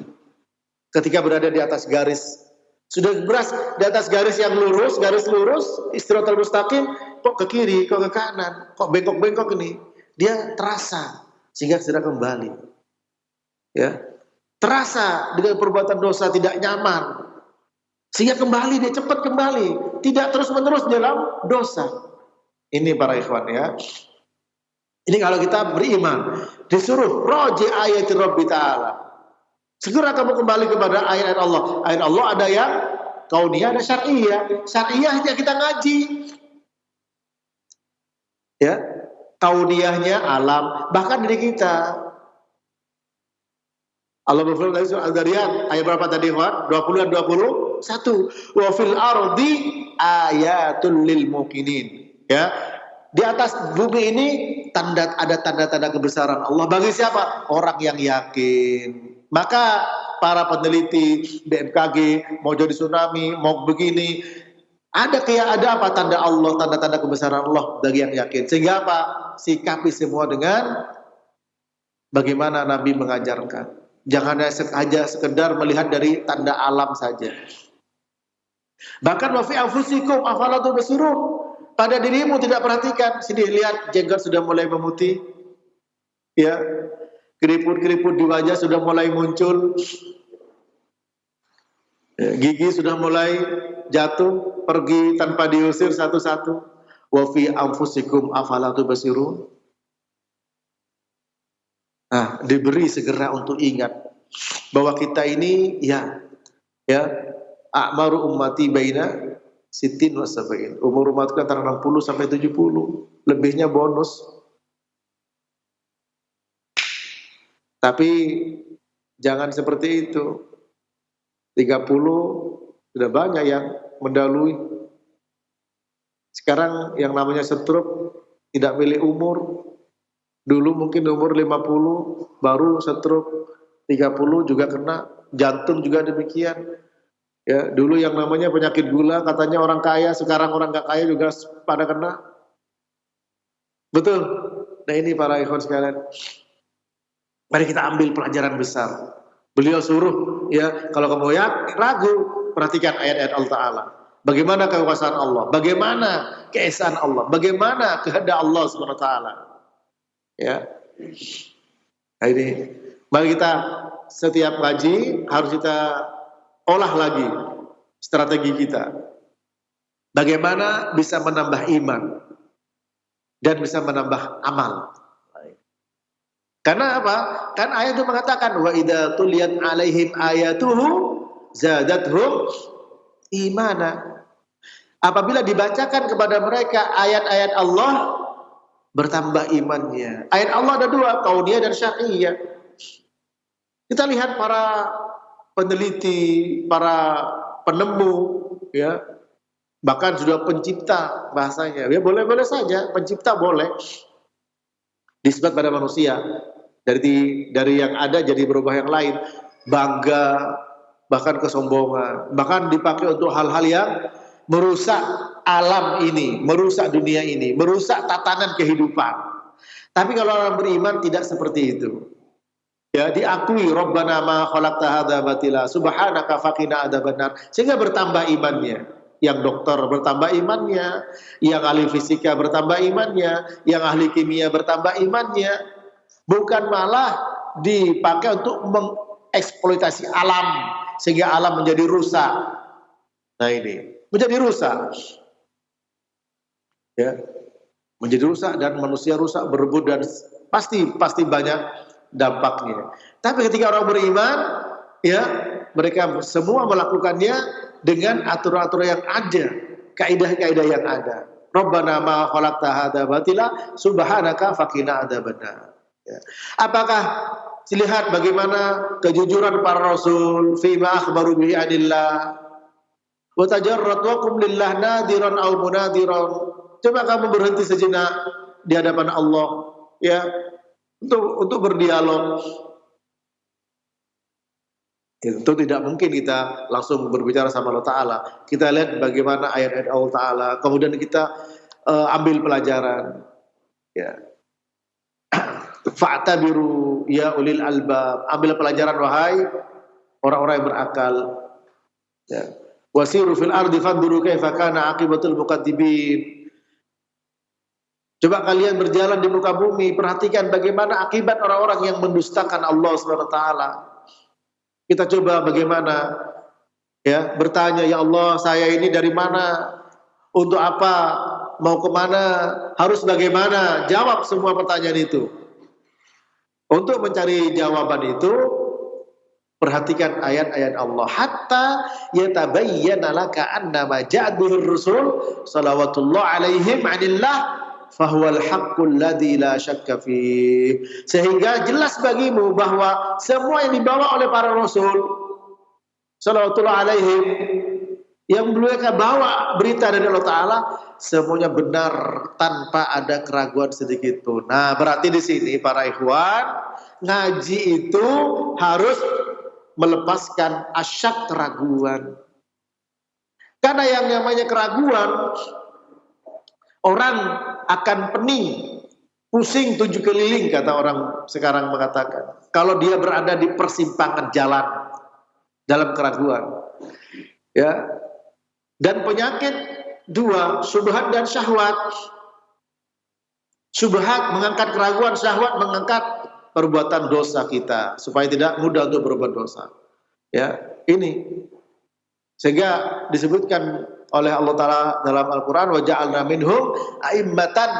Ketika berada di atas garis, sudah beras di atas garis yang lurus, garis lurus, istirahatul mustaqim, kok ke kiri, kok ke kanan, kok bengkok-bengkok ini, dia terasa sehingga segera kembali. Ya, terasa dengan perbuatan dosa tidak nyaman, sehingga kembali, dia cepat kembali, tidak terus-menerus dalam dosa. Ini para ikhwan ya. Ini kalau kita beriman, disuruh roji ayat Rabbi Ta'ala. Segera kamu kembali kepada ayat-ayat Allah. Ayat Allah ada yang kauniyah, ada syar'iyah. Syar'iyahnya kita ngaji. Ya, kauniyahnya alam, bahkan diri kita. Allah berfirman dari surah Al-Dzariyat ayat berapa tadi, Ikhwan? 20 dan 21. Wa fil ardi ayatul lil muqinin. Ya. Di atas bumi ini ada tanda-tanda kebesaran Allah bagi siapa? Orang yang yakin. Maka para peneliti BMKG mau jadi tsunami, mau begini, ada apa tanda Allah, tanda-tanda kebesaran Allah bagi yang yakin. Sehingga apa? Sikapi semua dengan bagaimana Nabi mengajarkan. Jangan hanya sekedar melihat dari tanda alam saja. Bahkan wa fi anfusikum afala tubsirun. Pada dirimu tidak perhatikan. Sini lihat, jenggot sudah mulai memutih. Ya. Keriput-keriput di wajah sudah mulai muncul. Ya, gigi sudah mulai jatuh, pergi tanpa diusir satu-satu. Wa fi anfusikum afala tubsirun. Nah, diberi segera untuk ingat bahwa kita ini ya a'maru ummati baina sittin wa sab'in. Umur umatku antara 60 sampai 70. Lebihnya bonus. Tapi jangan seperti itu. 30 sudah banyak yang mendahului. Sekarang yang namanya stroke tidak milih umur. Dulu mungkin umur 50 baru stroke, 30 juga kena, jantung juga demikian. Ya, dulu yang namanya penyakit gula katanya orang kaya, sekarang orang nggak kaya juga pada kena. Betul. Nah ini para ikhwan sekalian. Mari kita ambil pelajaran besar. Beliau suruh, ya kalau kamu ya ragu, perhatikan ayat-ayat Allah Ta'ala. Bagaimana kekuasaan Allah, bagaimana keesaan Allah, bagaimana kehendak Allah Subhanahu Wa Ta'ala. Ya, nah ini, mari kita setiap ngaji harus kita olah lagi strategi kita. Bagaimana bisa menambah iman dan bisa menambah amal. Karena apa? Kan ayat itu mengatakan wa idza tuliyat alaihim ayatuhu zadatuhum imana. Apabila dibacakan kepada mereka ayat-ayat Allah, bertambah imannya. Ayat Allah ada dua, kauniyah dan syar'iyyah. Kita lihat para peneliti, para penemu, ya, bahkan sudah pencipta bahasanya. Ya boleh-boleh saja, pencipta boleh. Disebut pada manusia. Dari yang ada jadi berubah yang lain, bangga, bahkan kesombongan, bahkan dipakai untuk hal-hal yang merusak alam ini, merusak dunia ini, merusak tatanan kehidupan. Tapi kalau orang beriman tidak seperti itu. Ya, diakui Rabbana ma khalaqta hadza batila subhanaka faqina adzabannar, sehingga bertambah imannya. Yang dokter bertambah imannya, yang ahli fisika bertambah imannya, yang ahli kimia bertambah imannya. Bukan malah dipakai untuk mengeksploitasi alam sehingga alam menjadi rusak. Nah ini menjadi rusak, ya, menjadi rusak dan manusia rusak berebut dan pasti banyak dampaknya. Tapi ketika orang beriman, ya, mereka semua melakukannya dengan aturan-aturan yang ada, kaidah-kaidah yang ada. Rabbana ma khalaqta hadza batila subhanaka faqina adzabannar. Ya. Apakah lihat bagaimana kejujuran para rasul fima akhbaru bihi anillah wa tajarrat wa kum lillah nadiran aw munadiran. Coba kamu berhenti sejenak di hadapan Allah, ya, untuk berdialog. Itu tidak mungkin kita langsung berbicara sama Allah Ta'ala. Kita lihat bagaimana ayat-ayat Allah Ta'ala, kemudian kita ambil pelajaran, ya. Fa'tabiru ya ulil albab, ambil pelajaran wahai orang-orang yang berakal, ya. Wasiru fil ardi fanduru kaifa kana aqibatul mukatsibin. Coba kalian berjalan di muka bumi, perhatikan bagaimana akibat orang-orang yang mendustakan Allah Subhanahu wa taala. Kita coba bagaimana, ya, bertanya, ya Allah, saya ini dari mana, untuk apa, mau kemana, harus bagaimana, jawab semua pertanyaan itu. Untuk mencari jawaban itu, perhatikan ayat-ayat Allah. Hatta yatabayyana laka annama ja'adul rusul salawatullah alaihim anillah fahuwal haqqul ladzi la syakka fih. Sehingga jelas bagimu bahwa semua yang dibawa oleh para rasul salawatullah alaihim, yang mereka bawa berita dari Allah Ta'ala, semuanya benar tanpa ada keraguan sedikit pun. Nah, berarti di sini para ikhwan, ngaji itu harus melepaskan asyak keraguan. Karena yang namanya keraguan, orang akan pening, pusing tujuh keliling, kata orang sekarang mengatakan. Kalau dia berada di persimpangan jalan dalam keraguan, ya. Dan penyakit dua, syubhat dan syahwat. Syubhat mengangkat keraguan, syahwat mengangkat perbuatan dosa kita supaya tidak mudah untuk berbuat dosa. Ya, ini sehingga disebutkan oleh Allah Ta'ala dalam Al-Quran, wa ja'alna minhum a'immatan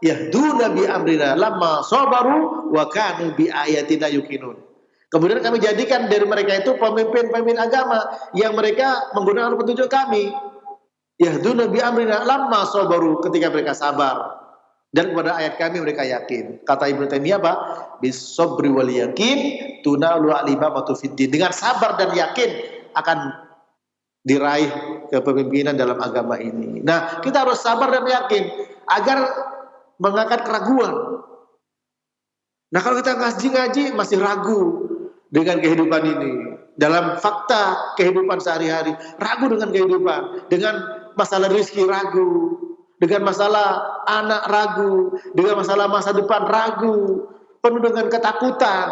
yahduna bi amrina lamma sabaru wa kanu bi ayatina yuqinun. Kemudian kami jadikan dari mereka itu pemimpin-pemimpin agama yang mereka menggunakan petunjuk kami. Yahduna bi amrina lamma sabaru, ketika mereka sabar. Dan kepada ayat kami mereka yakin. Kata Ibnu Taimiyah apa? Bis-sabri wal yakin tunalu al-imamatu fid-din. Dengan sabar dan yakin akan diraih kepemimpinan dalam agama ini. Nah, kita harus sabar dan yakin agar mengangkat keraguan. Nah kalau kita ngaji masih ragu dengan kehidupan ini, dalam fakta kehidupan sehari-hari, ragu dengan kehidupan, dengan masalah rezeki ragu, dengan masalah anak ragu, dengan masalah masa depan ragu, penuh dengan ketakutan,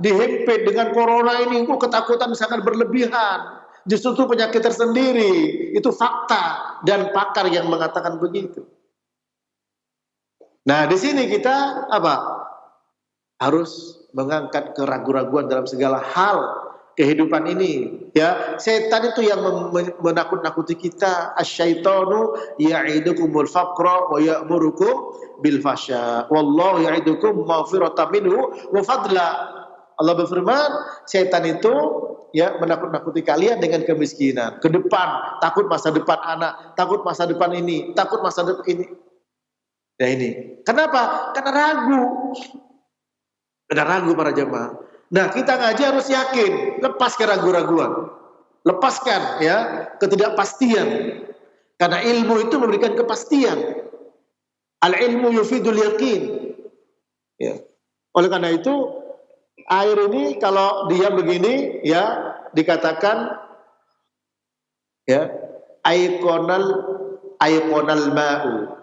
dihempit dengan corona ini, ketakutan sangat berlebihan. Justru itu penyakit tersendiri, itu fakta dan pakar yang mengatakan begitu. Nah, di sini kita apa? Harus mengangkat keraguan-raguan dalam segala hal kehidupan ini, ya. Setan itu yang menakut-nakuti kita. Asyaitonu ya'idukumul faqra wa ya'murukum bil fasya. Wallahu ya'idukum maghfiratan minhu wa fadla. Allah berfirman, setan itu ya menakut-nakuti kalian dengan kemiskinan, ke depan, takut masa depan anak, takut masa depan ini, takut masa depan ini. Nah ini, kenapa? Karena ragu. Karena ragu para jemaah. Nah, kita ngaji harus yakin, lepas keraguan-raguan. Lepaskan ya ketidakpastian. Karena ilmu itu memberikan kepastian. Al-ilmu yufidul yaqin. Ya. Oleh karena itu, air ini kalau diam begini ya dikatakan ya aikonal ma'u.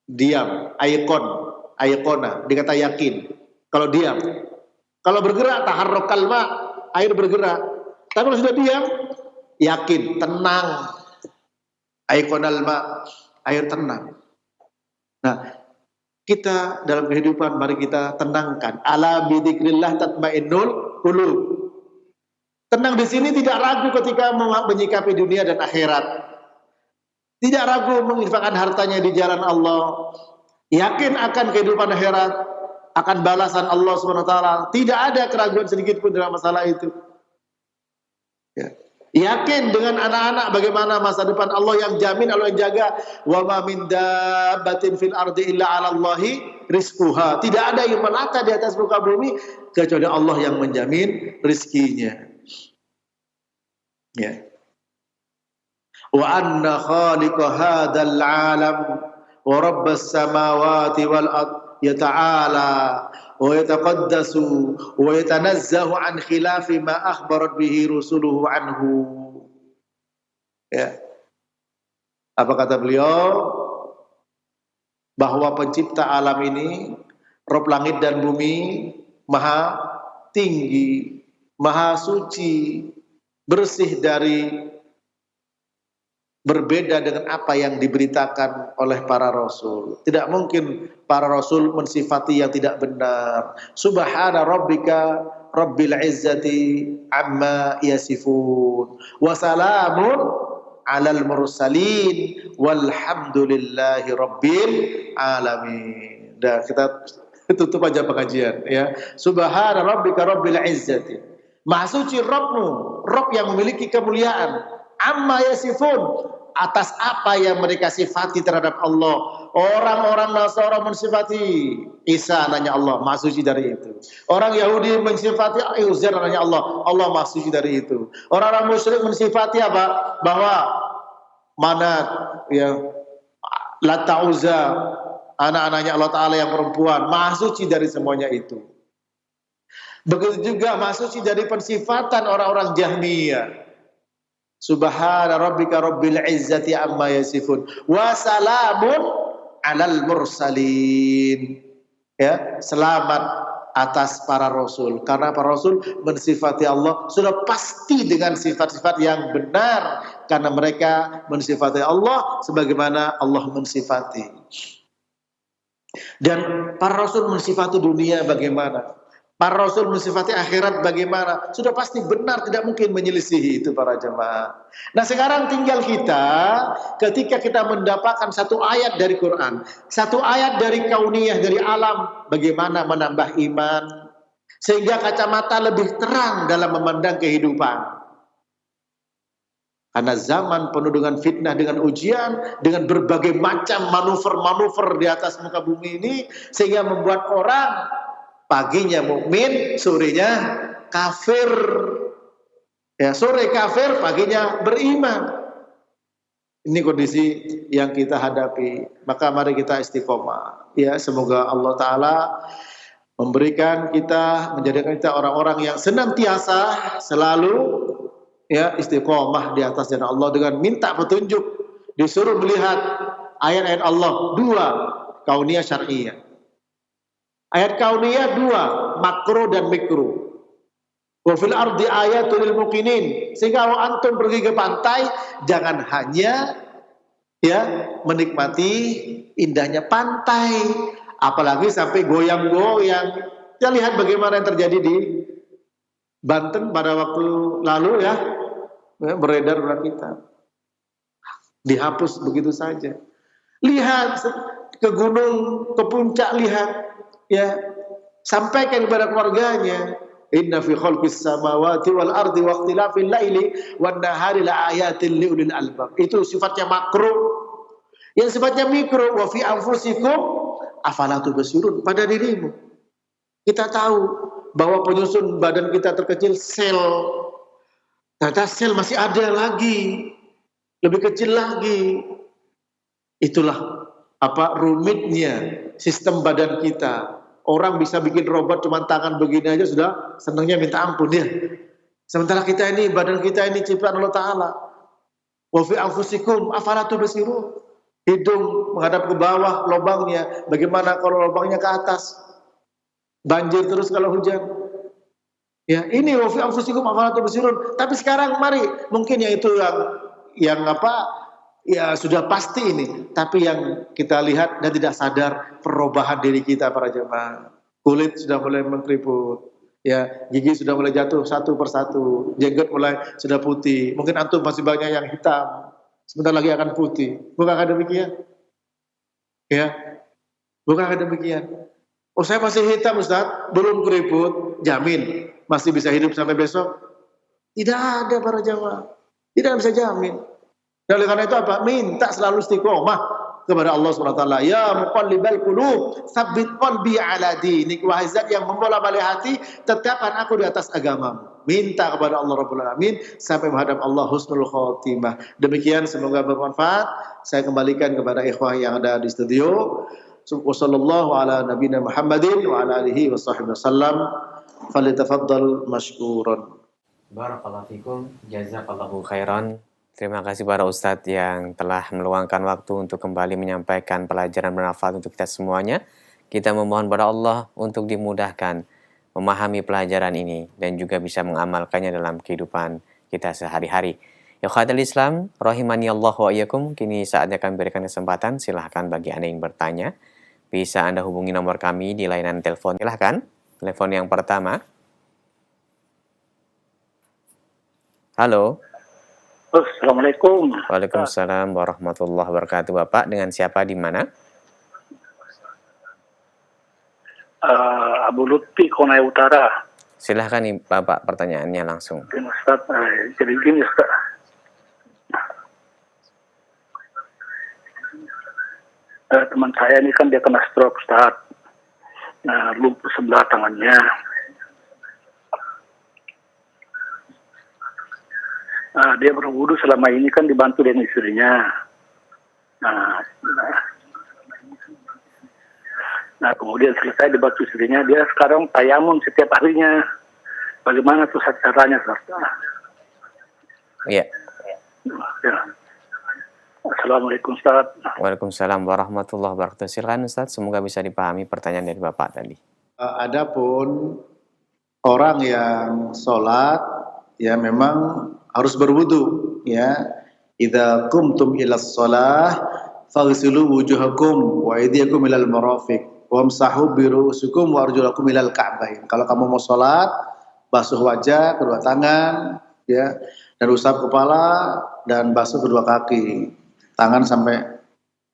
Diam, aikona dikata yakin. Kalau diam, kalau bergerak taharrukal ma, air bergerak. Tapi kalau sudah diam, yakin, tenang. Aikonal ma, air tenang. Nah, kita dalam kehidupan mari kita tenangkan. Ala bidzikrillah tatmainnul qulub. Tenang di sini tidak ragu ketika menyikapi dunia dan akhirat. Tidak ragu menginfakkan hartanya di jalan Allah. Yakin akan kehidupan akhirat, akan balasan Allah SWT. Tidak ada keraguan sedikit pun dalam masalah itu. Ya. Yakin dengan anak-anak bagaimana masa depan Allah yang jamin, Allah yang jaga. Wa ma min dabbatin fil ardi illa 'ala Allahi rizquha. Tidak ada yang melata di atas muka bumi kecuali Allah yang menjamin rizkinya. Ya. Wa anna khaliqa hadzal 'alam wa rabbas samawati wal ard yata'ala wa yataqaddasu wa yatanazzahu an khilafi ma akhbarat bihi rusuluhu anhu. Ya. Apa kata beliau? Bahwa pencipta alam ini, Rabb langit dan bumi, maha tinggi, maha suci, bersih dari berbeda dengan apa yang diberitakan oleh para rasul. Tidak mungkin para rasul mensifati yang tidak benar. Subhana rabbika rabbil izzati amma yasifun. Wa salamun alal mursalin walhamdulillahi rabbil alamin. Dan kita tutup aja pengajian ya. Subhana rabbika rabbil izzati. Maha suci Rabbmu, Rabb yang memiliki kemuliaan. Amma yasifun, atas apa yang mereka sifati terhadap Allah. Orang-orang Nasara mensifati Isa, nanya Allah, maha suci dari itu. Orang Yahudi mensifati Uzair, nanya Allah, Allah maha suci dari itu. Orang-orang musyrik mensifati apa? Bahwa Manat, ya, Lata, Uzza, anak-anaknya Allah Ta'ala yang perempuan, maha suci dari semuanya itu. Begitu juga maha suci dari pensifatan orang-orang Jahmiyah. Subhana rabbika rabbil izzati amma yasifun wa salamun alal mursalin. Ya, selamat atas para rasul, karena para rasul mensifati Allah sudah pasti dengan sifat-sifat yang benar, karena mereka mensifati Allah sebagaimana Allah mensifati. Dan para rasul mensifati dunia bagaimana? Para rasul mensifati akhirat bagaimana? Sudah pasti benar, tidak mungkin menyelisihi itu para jemaah. Nah sekarang tinggal kita, ketika kita mendapatkan satu ayat dari Quran, satu ayat dari kauniyah, dari alam, bagaimana menambah iman, sehingga kacamata lebih terang dalam memandang kehidupan. Karena zaman penuh dengan fitnah, dengan ujian, dengan berbagai macam manuver-manuver di atas muka bumi ini, sehingga membuat orang paginya mukmin, sorenya kafir. Ya, sore kafir, paginya beriman. Ini kondisi yang kita hadapi. Maka mari kita istiqomah. Ya, semoga Allah Ta'ala memberikan kita, menjadikan kita orang-orang yang senantiasa selalu ya istiqomah di atas jalan Allah dengan minta petunjuk, disuruh melihat ayat-ayat Allah. Dua, kauniyah syar'iyah. Ayat kauniyah dua, makro dan mikro. Wa fil ardi ayatul lil muqinin. Sehingga kalau antum pergi ke pantai, jangan hanya ya menikmati indahnya pantai, apalagi sampai goyang-goyang. Kita lihat bagaimana yang terjadi di Banten pada waktu lalu ya, beredar pada kita. Dihapus begitu saja. Lihat ke gunung, ke puncak, lihat ya, sampaikan kepada keluarganya, inna fi khalqis samawati wal ardi wa ikhtilafil laili wan nahari la ayatin liulil albab. Itu sifatnya makro. Yang sifatnya mikro, wa fi anfusikum afala tubsirun, pada dirimu. Kita tahu bahwa penyusun badan kita terkecil sel. Ternyata sel masih ada lagi, lebih kecil lagi. Itulah apa rumitnya sistem badan kita. Orang bisa bikin robot cuma tangan begini aja sudah senangnya minta ampun ya. Sementara kita ini, badan kita ini ciptaan Allah Ta'ala. Wa fi anfusikum afala tubsirun. Hidung menghadap ke bawah lubangnya, bagaimana kalau lubangnya ke atas? Banjir terus kalau hujan. Ya, ini wa fi anfusikum afala tubsirun. Tapi sekarang mari, mungkin yang itu yang apa? Ya sudah pasti ini, tapi yang kita lihat dan tidak sadar perubahan diri kita para jemaah. Kulit sudah mulai mengkeriput, ya gigi sudah mulai jatuh satu persatu, jenggot mulai sudah putih. Mungkin antum masih banyak yang hitam, sebentar lagi akan putih. Bukankah demikian? Ya, bukankah demikian? Oh saya masih hitam Ustaz, belum keriput, jamin masih bisa hidup sampai besok? Tidak ada para jemaah, tidak bisa jamin. Dan oleh karena itu apa? Minta selalu istiqomah kepada Allah SWT. Ya muqallibal qulub, tsabbit qalbi ala dinik. Wahai zat yang membolak-balik hati, tetapkan aku di atas agamamu. Minta kepada Allah Rabbul Alamin sampai menghadap Allah husnul khotimah. Demikian, semoga bermanfaat. Saya kembalikan kepada ikhwah yang ada di studio. Wassallallahu ala nabiyina Muhammadin wa ala alihi wa sahbihi wasallam. Falyatafaddal mashkuran. Barakallahu fikum, jazakallahu khairan. Terima kasih para ustadz yang telah meluangkan waktu untuk kembali menyampaikan pelajaran bermanfaat untuk kita semuanya. Kita memohon kepada Allah untuk dimudahkan memahami pelajaran ini dan juga bisa mengamalkannya dalam kehidupan kita sehari-hari. Ya khawatir Islam, rahimani Allah wa iyyakum. Kini saatnya kami berikan kesempatan, silahkan bagi Anda yang bertanya. Bisa Anda hubungi nomor kami di layanan telepon. Silahkan, telepon yang pertama. Halo. Assalamualaikum. Waalaikumsalam warahmatullahi wabarakatuh. Bapak dengan siapa di mana? Abu Lutfi, Konai Utara. Silahkan nih Bapak pertanyaannya langsung. Ustaz, jadi gini Ustaz. Teman saya ini kan dia kena stroke Ustaz. Lumpuh sebelah tangannya. Dia berwudu selama ini kan dibantu dengan istrinya. Nah, kemudian selesai dibantu istrinya, dia sekarang tayamun setiap harinya. Bagaimana tuh caranya, Ustaz? Iya. Ya. Assalamualaikum Ustaz. Waalaikumsalam warahmatullahi wabarakatuh. Silakan Ustaz, semoga bisa dipahami pertanyaan dari Bapak tadi. Adapun orang yang sholat, ya memang harus berwudu, ya. Idza qumtum ila shalah faghsilu wujuhakum wa aydiyakum ilal marafiq wamsahu bi ru'usikum wa arjulakum ilal ka'bain. Kalau kamu mau salat, basuh wajah, kedua tangan, ya, dan usap kepala dan basuh kedua kaki. Tangan sampai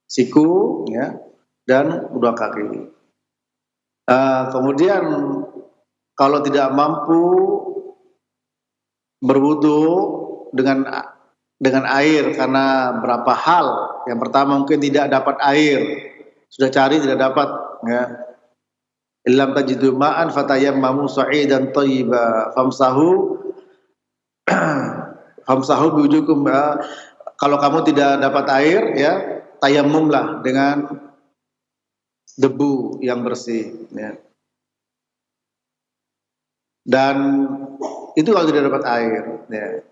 siku, ya, dan kedua kaki. Kemudian kalau tidak mampu berwudu dengan air karena berapa hal. Yang pertama mungkin tidak dapat air, sudah cari tidak dapat, ya. Illam tajidu ma'an fatayammamu sa'idan thayyiba famsahu biwujukum. Kalau kamu tidak dapat air, ya, tayammumlah dengan debu yang bersih, ya. dan itu kalau tidak dapat air. Ya.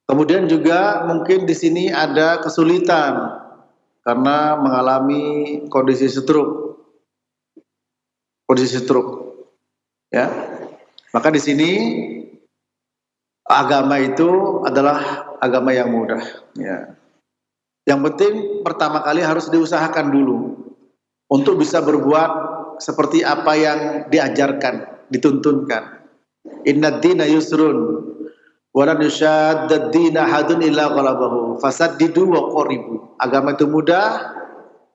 Kemudian juga mungkin di sini ada kesulitan karena mengalami kondisi stroke, ya. Maka di sini agama itu adalah agama yang mudah. Ya. Yang penting pertama kali harus diusahakan dulu untuk bisa berbuat seperti apa yang diajarkan, dituntunkan. Inna dina yusrun walan yushadda dina hadun illa ghalabahu fasaddidu wa qaribu. Agama itu mudah,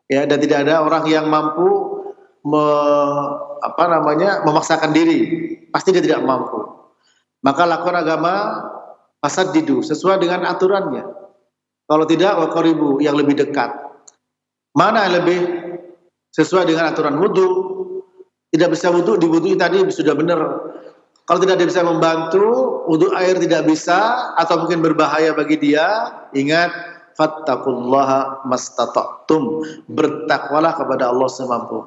ya, dan tidak ada orang yang mampu memaksakan diri. Pasti dia tidak mampu. Maka lakukan agama fasaddidu sesuai dengan aturannya. Kalau tidak wa qaribu, yang lebih dekat. Mana yang lebih sesuai dengan aturan wudu? Tidak bisa wudu, diwudui tadi sudah benar. Kalau tidak dia bisa membantu, wudu air tidak bisa atau mungkin berbahaya bagi dia, ingat fattaqullaha mastata'tum, bertakwalah kepada Allah semampu.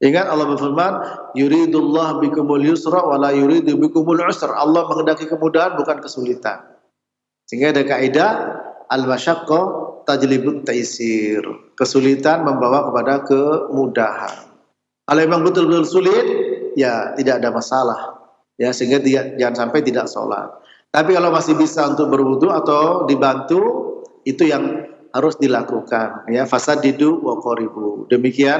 Ingat Allah berfirman, yuridullah bikumul yusra wa la yuridu bikumul usra. Allah menghendaki kemudahan bukan kesulitan. Sehingga ada kaidah al-masyaqqah tajlibut taisir. Kesulitan membawa kepada kemudahan. Kalau memang betul-betul sulit, ya tidak ada masalah. Ya, sehingga jangan sampai tidak sholat. Tapi kalau masih bisa untuk berwudu atau dibantu, itu yang harus dilakukan. Ya, fasadidu wa qaribu. Demikian,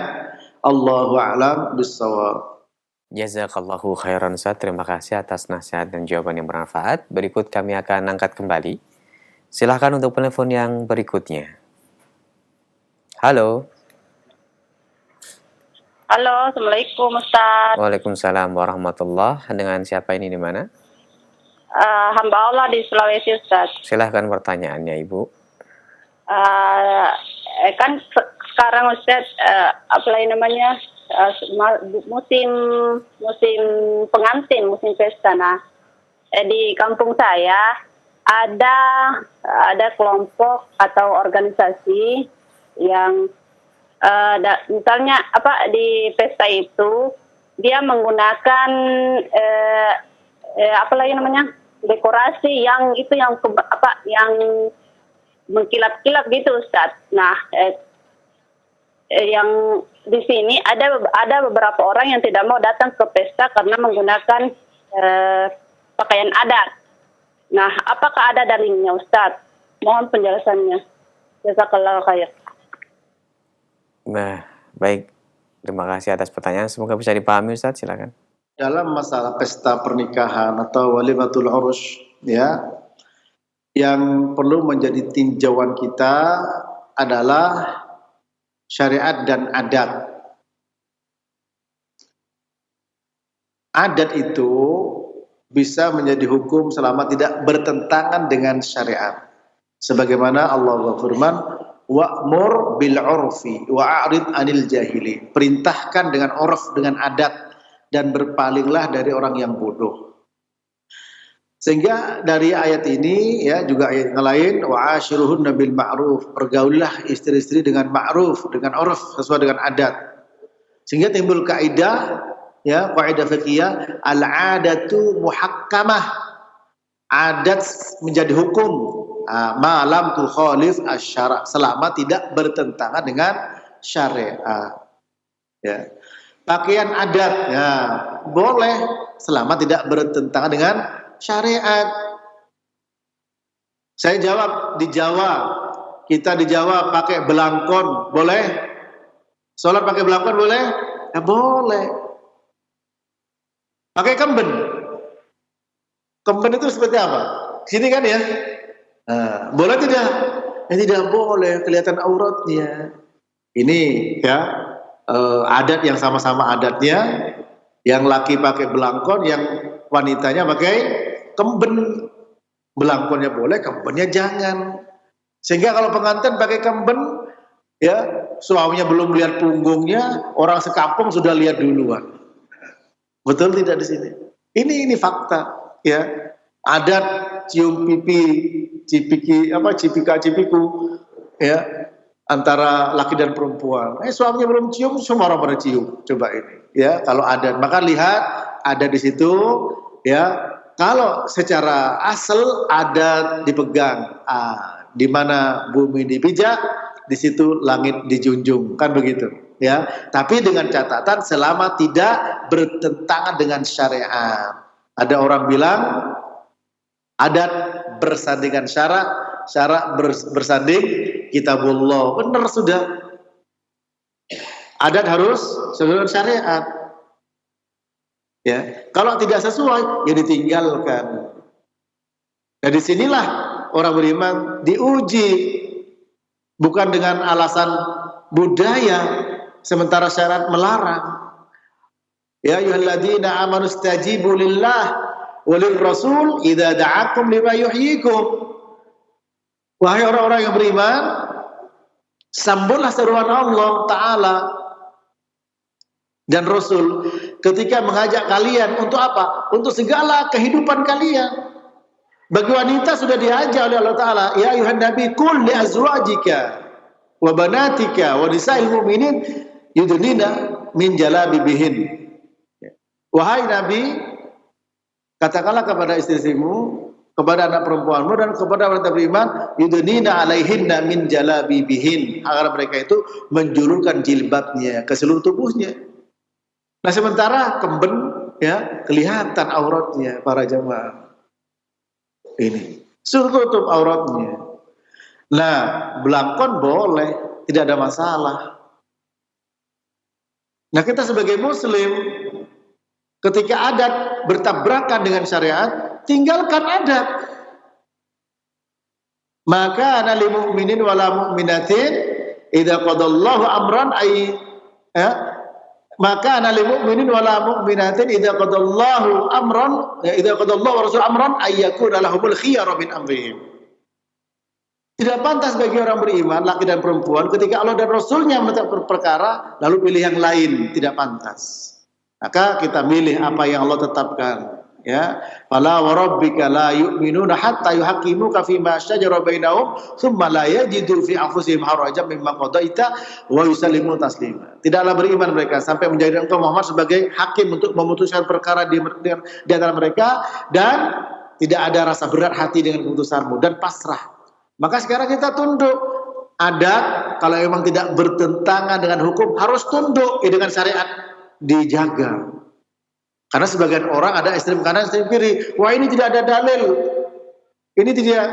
Allahu a'lam bissawab. Jazakallahu khairan Ustaz. Terima kasih atas nasihat dan jawaban yang bermanfaat. Berikut kami akan angkat kembali. Silahkan untuk telepon yang berikutnya. Halo. Halo, Assalamualaikum Ustaz. Waalaikumsalam warahmatullah. Dengan siapa ini di mana? Hamba Allah di Sulawesi Ustaz. Silahkan pertanyaannya Ibu. Kan sekarang Ustaz, musim pengantin, musim pesta. Nah, di kampung saya ada kelompok atau organisasi yang misalnya di pesta itu dia menggunakan dekorasi yang mengkilat-kilat gitu Ustaz. Nah, yang di sini ada beberapa orang yang tidak mau datang ke pesta karena menggunakan pakaian adat. Nah, apakah ada dalilnya Ustaz? Mohon penjelasannya. Jazakallahu khair. Nah, baik. Terima kasih atas pertanyaan. Semoga bisa dipahami Ustaz, silakan. Dalam masalah pesta pernikahan atau walimatul urus, ya, yang perlu menjadi tinjauan kita adalah syariat dan adat. Adat itu bisa menjadi hukum selama tidak bertentangan dengan syariat. Sebagaimana Allah berfirman, wa'mur bil 'urfi wa'rid 'anil jahili. Perintahkan dengan urf, dengan adat, dan berpalinglah dari orang yang bodoh. Sehingga dari ayat ini, ya, juga ayat yang lain, wa'ashiruhunna bil ma'ruf, pergaulilah istri-istri dengan ma'ruf, dengan urf, sesuai dengan adat. Sehingga timbul kaidah, ya, kaidah fikih, al-'adatu muhakkamah. Adat menjadi hukum malam tukhalif asy-syara', selama tidak bertentangan dengan syariat. Ya. Pakaian adat, ya, boleh selama tidak bertentangan dengan syariat. Saya jawab, di Jawa, kita di Jawa pakai belangkon, boleh? Sholat pakai belangkon boleh? Ya boleh. Pakai kemben. Kemben itu seperti apa? Sini kan ya? Nah, boleh tidak? Tidak boleh, kelihatan auratnya. Ini ya adat yang sama-sama adatnya. Yang laki pakai belangkon, yang wanitanya pakai kemben. Belangkonnya boleh, kembennya jangan. Sehingga kalau pengantin pakai kemben, ya suaminya belum lihat punggungnya, orang sekampung sudah lihat duluan. Betul tidak di sini? Ini fakta, ya. Adat cium pipi, cipika-cipiku, ya, antara laki dan perempuan. Suaminya belum cium, semua orang pada cium. Coba ini, ya, kalau adat. Maka lihat ada di situ, ya. Kalau secara asal adat dipegang, di mana bumi dipijak, di situ langit dijunjung, kan begitu, ya. Tapi dengan catatan selama tidak bertentangan dengan syariat. Ada orang bilang adat bersandingan syarak, syarak bersanding kitabullah. Benar sudah. Adat harus sesuai syariat. Ya, kalau tidak sesuai, ya ditinggalkan. Nah, disinilah orang beriman diuji, bukan dengan alasan budaya, sementara syariat melarang. Ya ayyuhalladzina amanu istajibu lillah walil rasul idza da'akum lima yuhyikum. Wahai orang-orang yang beriman, sambutlah seruan Allah Ta'ala dan Rasul ketika mengajak kalian untuk apa? Untuk segala kehidupan kalian. Bagi wanita sudah diajak oleh Allah Ta'ala, ya ayuhan nabi qul li azwajika wa banatika wa nisa'il mu'minin yudnina min jalabibihin. Wahai Nabi, katakanlah kepada istri-istrimu, kepada anak perempuanmu dan kepada wanita beriman, yudnina alaihinna min jalabibihin, agar mereka itu menjulurkan jilbabnya ke seluruh tubuhnya. Nah, sementara kemben, ya, kelihatan auratnya para jemaah. Ini suruh tutup auratnya. Nah, belangkon boleh, tidak ada masalah. Nah, kita sebagai muslim, ketika adat bertabrakan dengan syariat, tinggalkan adat. Maka ana lil mu'minin wala mu'minatin idza qadallahu amran maka ana lil mu'minin wala mu'minatin idza qadallahu amran idza qadallahu wa rasul amran ayyakuna lahumul khiyara min amrihim. Tidak pantas bagi orang beriman, laki dan perempuan, ketika Allah dan Rasulnya menetapkan perkara lalu pilih yang lain, tidak pantas. Maka kita milih apa yang Allah tetapkan, ya. Fala wa rabbika la yu'minuna hatta yuhaqqimuka fima shajara bainahum thumma la yajidu fi anfusihim harajan mimma qadaita wa yusallimu taslima. Tidaklah beriman mereka sampai menjadikan engkau Muhammad sebagai hakim untuk memutuskan perkara di antara mereka dan tidak ada rasa berat hati dengan keputusanmu dan pasrah. Maka sekarang kita tunduk. Adat kalau memang tidak bertentangan dengan hukum harus tunduk, dengan syariat dijaga. Karena sebagian orang ada ekstrem kanan, ekstrem kiri. Wah, ini tidak ada dalil. Ini tidak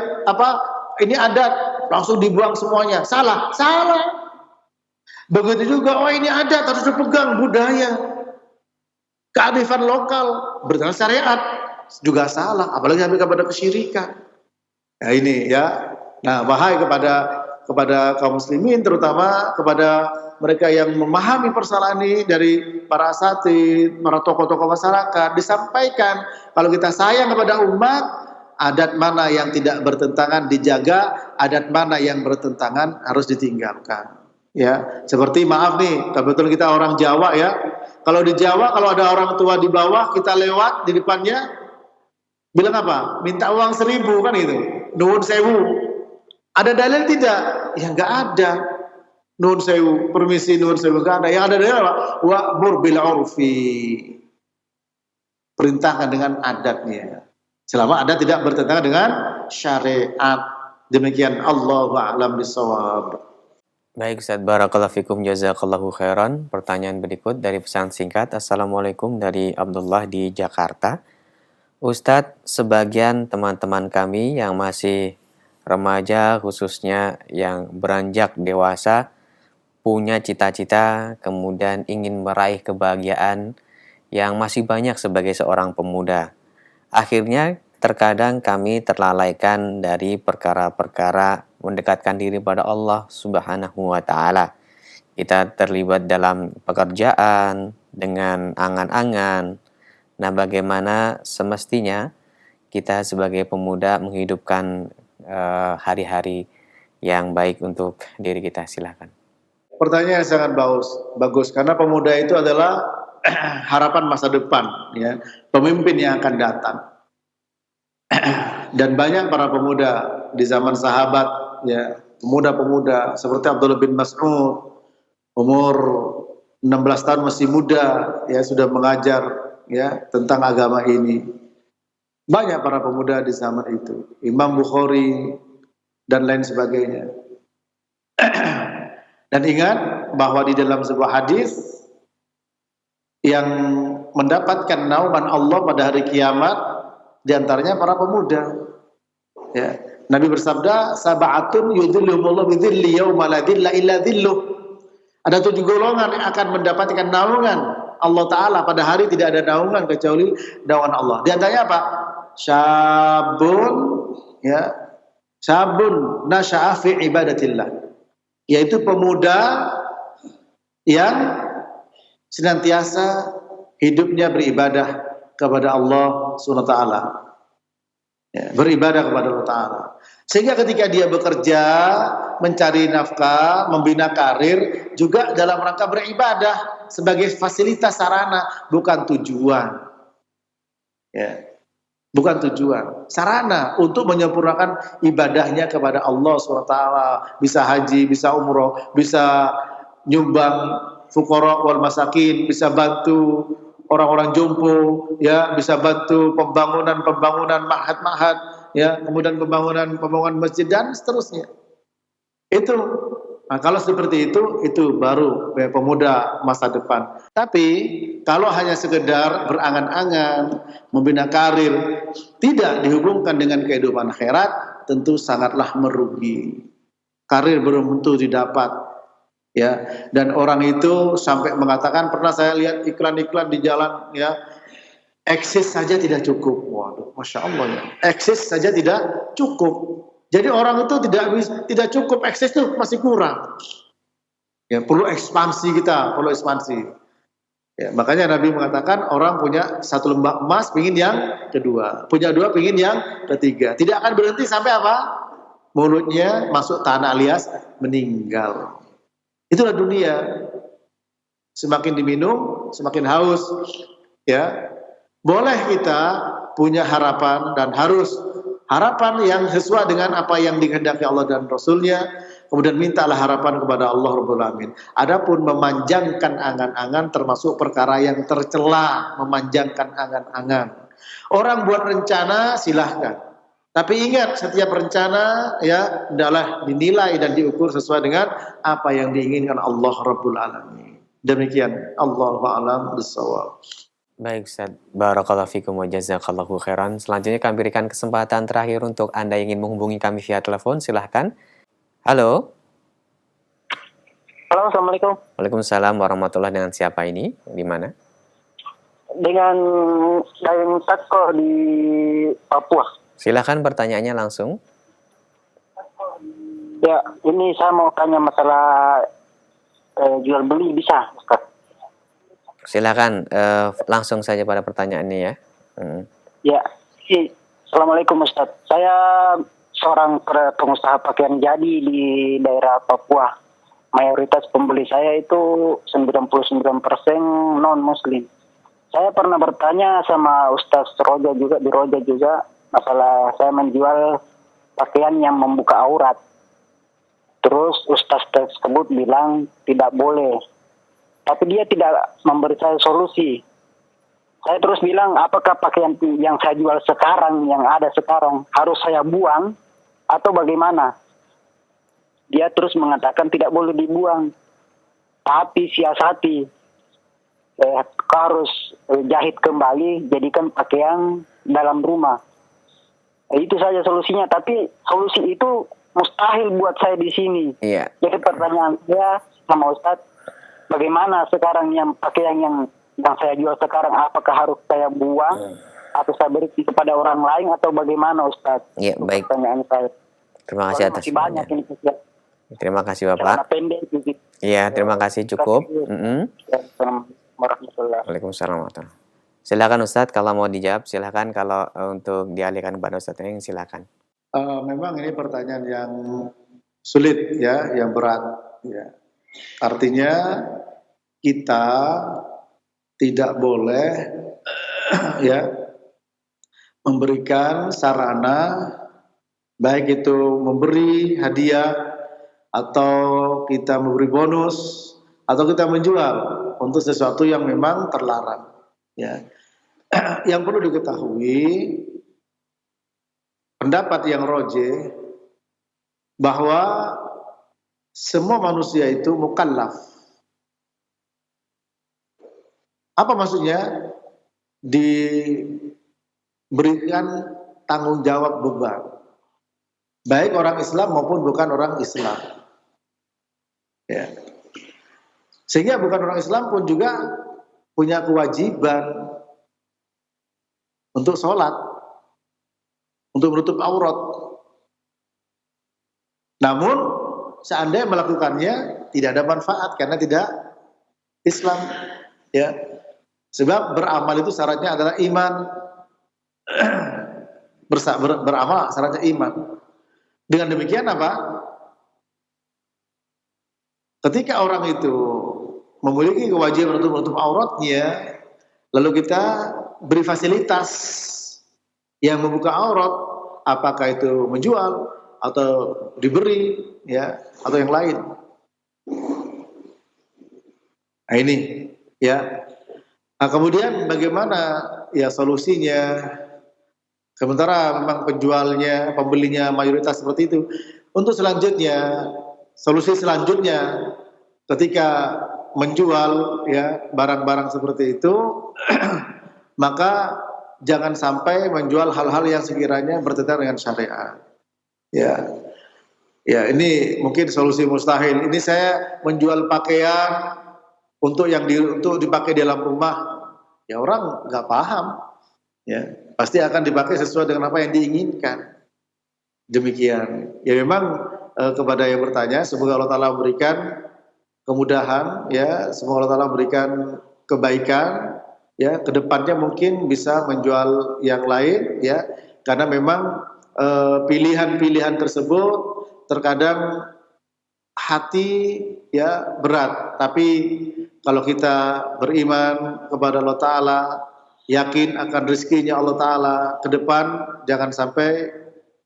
ini adat, langsung dibuang semuanya. Salah. Begitu juga, oh ini adat harus dipegang, budaya. Kearifan lokal bertentangan syariat juga salah, apalagi sampai kepada kesyirikan. Nah, ini ya. Nah, bahaya kepada kaum muslimin, terutama kepada mereka yang memahami persoalan ini dari para asatidz, para tokoh-tokoh masyarakat, disampaikan kalau kita sayang kepada umat, adat mana yang tidak bertentangan dijaga, adat mana yang bertentangan harus ditinggalkan. Ya, seperti maaf nih, kebetulan kita orang Jawa ya. Kalau di Jawa kalau ada orang tua di bawah, kita lewat di depannya bilang apa? Minta uang 1.000 kan itu. Nuwun sewu. Ada dalil tidak? Ya enggak ada. Nuwun sewu, permisi nuwun sewu, enggak ada. Yang ada dalil apa? Wa'mur bil 'urfi. Perintahkan dengan adatnya. Selama adat tidak bertentangan dengan syariat. Demikian, Allahu a'lam bishawab. Baik Ustaz, barakallahu fikum, jazakallahu khairan. Pertanyaan berikut dari pesan singkat. Assalamualaikum dari Abdullah di Jakarta. Ustadz, sebagian teman-teman kami yang masih remaja, khususnya yang beranjak dewasa, punya cita-cita, kemudian ingin meraih kebahagiaan yang masih banyak sebagai seorang pemuda. Akhirnya terkadang kami terlalaikan dari perkara-perkara mendekatkan diri pada Allah Subhanahu wa Ta'ala. Kita terlibat dalam pekerjaan dengan angan-angan. Nah, bagaimana semestinya kita sebagai pemuda menghidupkan hari-hari yang baik untuk diri kita? Silakan. Pertanyaan yang sangat bagus karena pemuda itu adalah harapan masa depan, ya, pemimpin yang akan datang. Dan banyak para pemuda di zaman sahabat, ya, pemuda-pemuda seperti Abdullah bin Mas'ud, umur 16 tahun masih muda, ya, sudah mengajar, ya, tentang agama ini. Banyak para pemuda di zaman itu, Imam Bukhari dan lain sebagainya. Dan ingat bahwa di dalam sebuah hadis yang mendapatkan naungan Allah pada hari kiamat di antaranya para pemuda. Ya. Nabi bersabda, "Sab'atun yudhilluhumullahu bidhilli yauma la dhilla illa dhilluh." Ada 7 golongan yang akan mendapatkan naungan Allah Ta'ala pada hari tidak ada naungan kecuali naungan Allah. Di antaranya apa? Syabun, ya, syabun nasya'a fi ibadatillah, yaitu pemuda yang senantiasa hidupnya beribadah kepada Allah Subhanahu wa taala. Ya, beribadah kepada Allah Ta'ala. Sehingga ketika dia bekerja, mencari nafkah, membina karir, juga dalam rangka beribadah sebagai fasilitas sarana, bukan tujuan. Ya, bukan tujuan. Sarana untuk menyempurnakan ibadahnya kepada Allah SWT. Bisa haji, bisa umroh, bisa nyumbang fuqara wal masakin, bisa bantu orang-orang jompo, ya, bisa bantu pembangunan ma'had, ya, kemudian pembangunan masjid dan seterusnya. Itu, nah, kalau seperti itu baru ya, pemuda masa depan. Tapi kalau hanya sekedar berangan-angan, membina karir, tidak dihubungkan dengan kehidupan akhirat, tentu sangatlah merugi. Karir belum tentu didapat. Ya, dan orang itu sampai mengatakan, pernah saya lihat iklan-iklan di jalan, ya, eksis saja tidak cukup. Waduh, masya Allah ya, eksis saja tidak cukup. Jadi orang itu tidak cukup, eksis itu masih kurang. Ya, perlu ekspansi kita, perlu ekspansi. Ya, makanya Nabi mengatakan orang punya 1 lembah emas, pingin yang kedua, punya 2, pingin yang ketiga. Tidak akan berhenti sampai apa? Mulutnya masuk tanah alias meninggal. Itulah dunia. Semakin diminum, semakin haus. Ya, boleh kita punya harapan dan harus harapan yang sesuai dengan apa yang dikehendaki Allah dan Rasulnya. Kemudian mintalah harapan kepada Allah Rabbul Alamin. Adapun memanjangkan angan-angan termasuk perkara yang tercela, memanjangkan angan-angan. Orang buat rencana silahkan. Tapi ingat, setiap rencana ya adalah dinilai dan diukur sesuai dengan apa yang diinginkan Allah Rabbul Alamin. Demikian, Allahu a'lam bishawab. Baik Ustaz, barakallahu fikum wa jazakallahu khairan. Selanjutnya kami berikan kesempatan terakhir untuk Anda yang ingin menghubungi kami via telepon, silahkan. Halo. Halo, Assalamualaikum. Waalaikumsalam warahmatullahi. Dengan siapa ini? Di mana? Dengan Dayang Tako di Papua. Silahkan pertanyaannya langsung. Ya, ini saya mau tanya masalah jual beli bisa, Ustaz? Silahkan langsung saja pada pertanyaannya ya. Ya, Assalamualaikum Ustaz. Saya seorang pengusaha pakaian jadi di daerah Papua. Mayoritas pembeli saya itu 99% non-muslim. Saya pernah bertanya sama Ustaz Roja juga, di Roja juga, masalah saya menjual pakaian yang membuka aurat. Terus Ustaz tersebut bilang tidak boleh. Tapi dia tidak memberi saya solusi. Saya terus bilang, apakah pakaian yang saya jual sekarang, yang ada sekarang, harus saya buang atau bagaimana? Dia terus mengatakan tidak boleh dibuang. Tapi siasati. Harus jahit kembali, jadikan pakaian dalam rumah. Itu saja solusinya, tapi solusi itu mustahil buat saya di sini. Iya. Jadi pertanyaan saya sama Ustadz, bagaimana sekarang yang pakaian yang saya jual sekarang, apakah harus saya buang atau saya beri kepada orang lain atau bagaimana Ustadz? Iya, baik. Pertanyaan saya. Terima kasih atas masih banyak ini. Terima kasih Bapak. Iya, terima kasih, cukup. Waalaikumsalam warahmatullahi. Silakan Ustadz, kalau mau dijawab silakan, kalau untuk dialihkan kepada Ustadz yang silakan. Memang ini pertanyaan yang sulit ya, yang berat ya. Artinya kita tidak boleh ya memberikan sarana, baik itu memberi hadiah atau kita memberi bonus atau kita menjual untuk sesuatu yang memang terlarang ya. Yang perlu diketahui pendapat yang rajih bahwa semua manusia itu mukallaf. Apa maksudnya? Diberikan tanggung jawab beban, baik orang Islam maupun bukan orang Islam. Ya. Sehingga bukan orang Islam pun juga punya kewajiban untuk sholat, untuk menutup aurat. Namun seandainya melakukannya tidak ada manfaat karena tidak Islam. Ya. Sebab beramal itu syaratnya adalah iman. Beramal syaratnya iman. Dengan demikian apa? Ketika orang itu memiliki kewajiban untuk menutup auratnya, lalu kita beri fasilitas yang membuka aurat, apakah itu menjual atau diberi, ya, atau yang lain. Nah ini, ya. Nah, kemudian bagaimana ya solusinya? Sementara memang penjualnya, pembelinya mayoritas seperti itu. Untuk selanjutnya, solusi selanjutnya ketika menjual ya barang-barang seperti itu, maka jangan sampai menjual hal-hal yang sekiranya bertentangan dengan syariat. Ya. Ya, ini mungkin solusi mustahil. Ini saya menjual pakaian untuk dipakai di dalam rumah, ya orang nggak paham, ya pasti akan dipakai sesuai dengan apa yang diinginkan. Demikian. Ya memang kepada yang bertanya, semoga Allah Taala memberikan kemudahan, ya semoga Allah Taala memberikan kebaikan, ya kedepannya mungkin bisa menjual yang lain, ya karena memang pilihan-pilihan tersebut terkadang hati ya berat, tapi kalau kita beriman kepada Allah Ta'ala, yakin akan rezekinya Allah Ta'ala ke depan, jangan sampai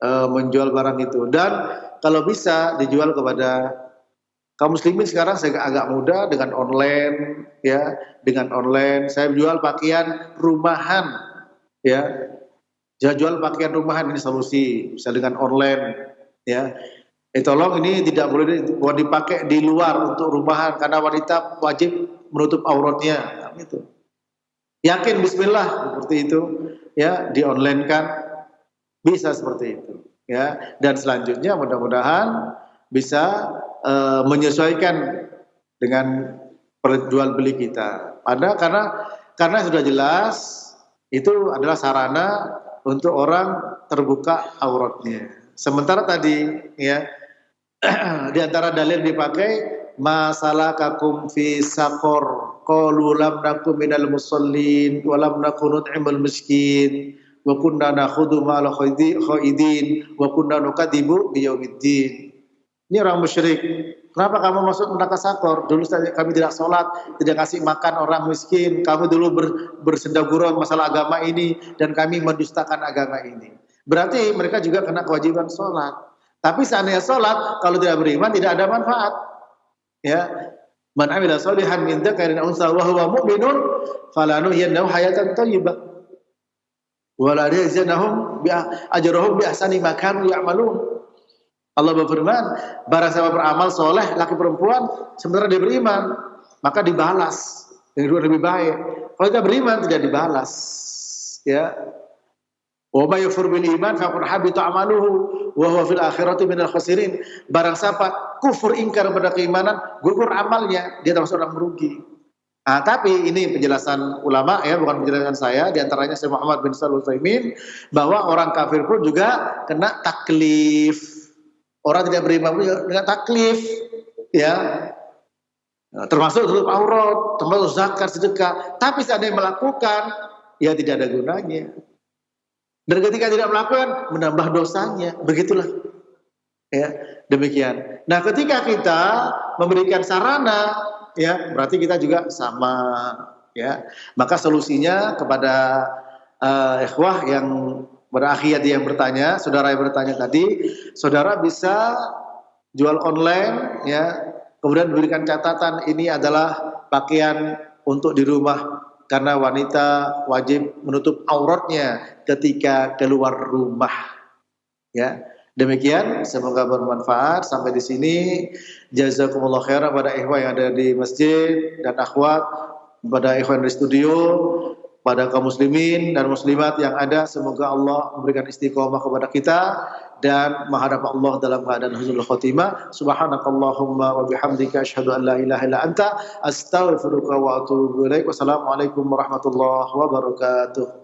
menjual barang itu. Dan kalau bisa dijual kepada kaum muslimin sekarang agak mudah dengan online, ya dengan online. Saya jual pakaian rumahan, ya. Jual pakaian rumahan ini solusi, bisa dengan online, ya. Tolong ini tidak boleh dipakai di luar untuk rumahan karena wanita wajib menutup auratnya, gitu. Yakin bismillah seperti itu, ya di online kan bisa seperti itu, ya. Dan selanjutnya mudah-mudahan bisa menyesuaikan dengan perjual beli kita. Karena sudah jelas itu adalah sarana untuk orang terbuka auratnya. Sementara tadi, ya di antara dalil dipakai masalah kakum fi saqor qalu lam nakum minal musallin wa lam nakun nut'imul miskin wa kunna nakhudhu ma'al khaidin wa kunna nukadibu biyaumiddin. Ini orang musyrik. Kenapa kamu masuk neraka sakor? Dulu kami tidak sholat, tidak kasih makan orang miskin. Kamu dulu bersendagurau masalah agama ini dan kami mendustakan agama ini. Berarti mereka juga kena kewajiban sholat. Tapi seandainya sholat, kalau tidak beriman tidak ada manfaat. Ya, man amila sholihan min dzakarin aw unsa wa huwa mu'minun falanuhyiyannahu hayatan thayyibah wa la yajzanahum bi ajrahum bi ahsani ma kanu ya'malun. Allah berfirman, barang siapa beramal soleh laki perempuan sementara dia beriman, maka dibalas dengan lebih baik. Kalau tidak beriman tidak dibalas. Ya. Wa may yakfur bil iman faqad habita amaluhu wa huwa fil akhirati minal khasirin. Barang siapa kufur ingkar pada keimanan, gugur amalnya, dia termasuk orang merugi. Nah, tapi ini penjelasan ulama ya, bukan penjelasan saya, di antaranya Syekh Muhammad bin Shalih Al-Utsaimin, bahwa orang kafir pun juga kena taklif. Orang tidak beriman pun dengan taklif, ya. Termasuk tutup aurat, termasuk zakat, sedekah. Tapi seandainya melakukan, ya tidak ada gunanya. Dan ketika tidak melakukan, menambah dosanya. Begitulah. Ya, demikian. Nah, ketika kita memberikan sarana, ya, berarti kita juga sama, ya. Maka solusinya kepada ikhwah yang berakhir yang bertanya, saudara yang bertanya tadi, saudara bisa jual online, ya. Kemudian berikan catatan ini adalah pakaian untuk di rumah. Karena wanita wajib menutup auratnya ketika keluar rumah. Ya, demikian semoga bermanfaat. Sampai di sini jazakumullah khairan pada ikhwah yang ada di masjid dan akhwat, pada ikhwan di studio, pada kaum muslimin dan muslimat yang ada. Semoga Allah memberikan istiqomah kepada kita dan menghadap Allah dalam keadaan husnul khotimah. Subhanakallahumma wa bihamdika asyhadu an la ilaha illa anta astaghfiruka wa atubu ilaik. Wassalamualaikum warahmatullahi wabarakatuh.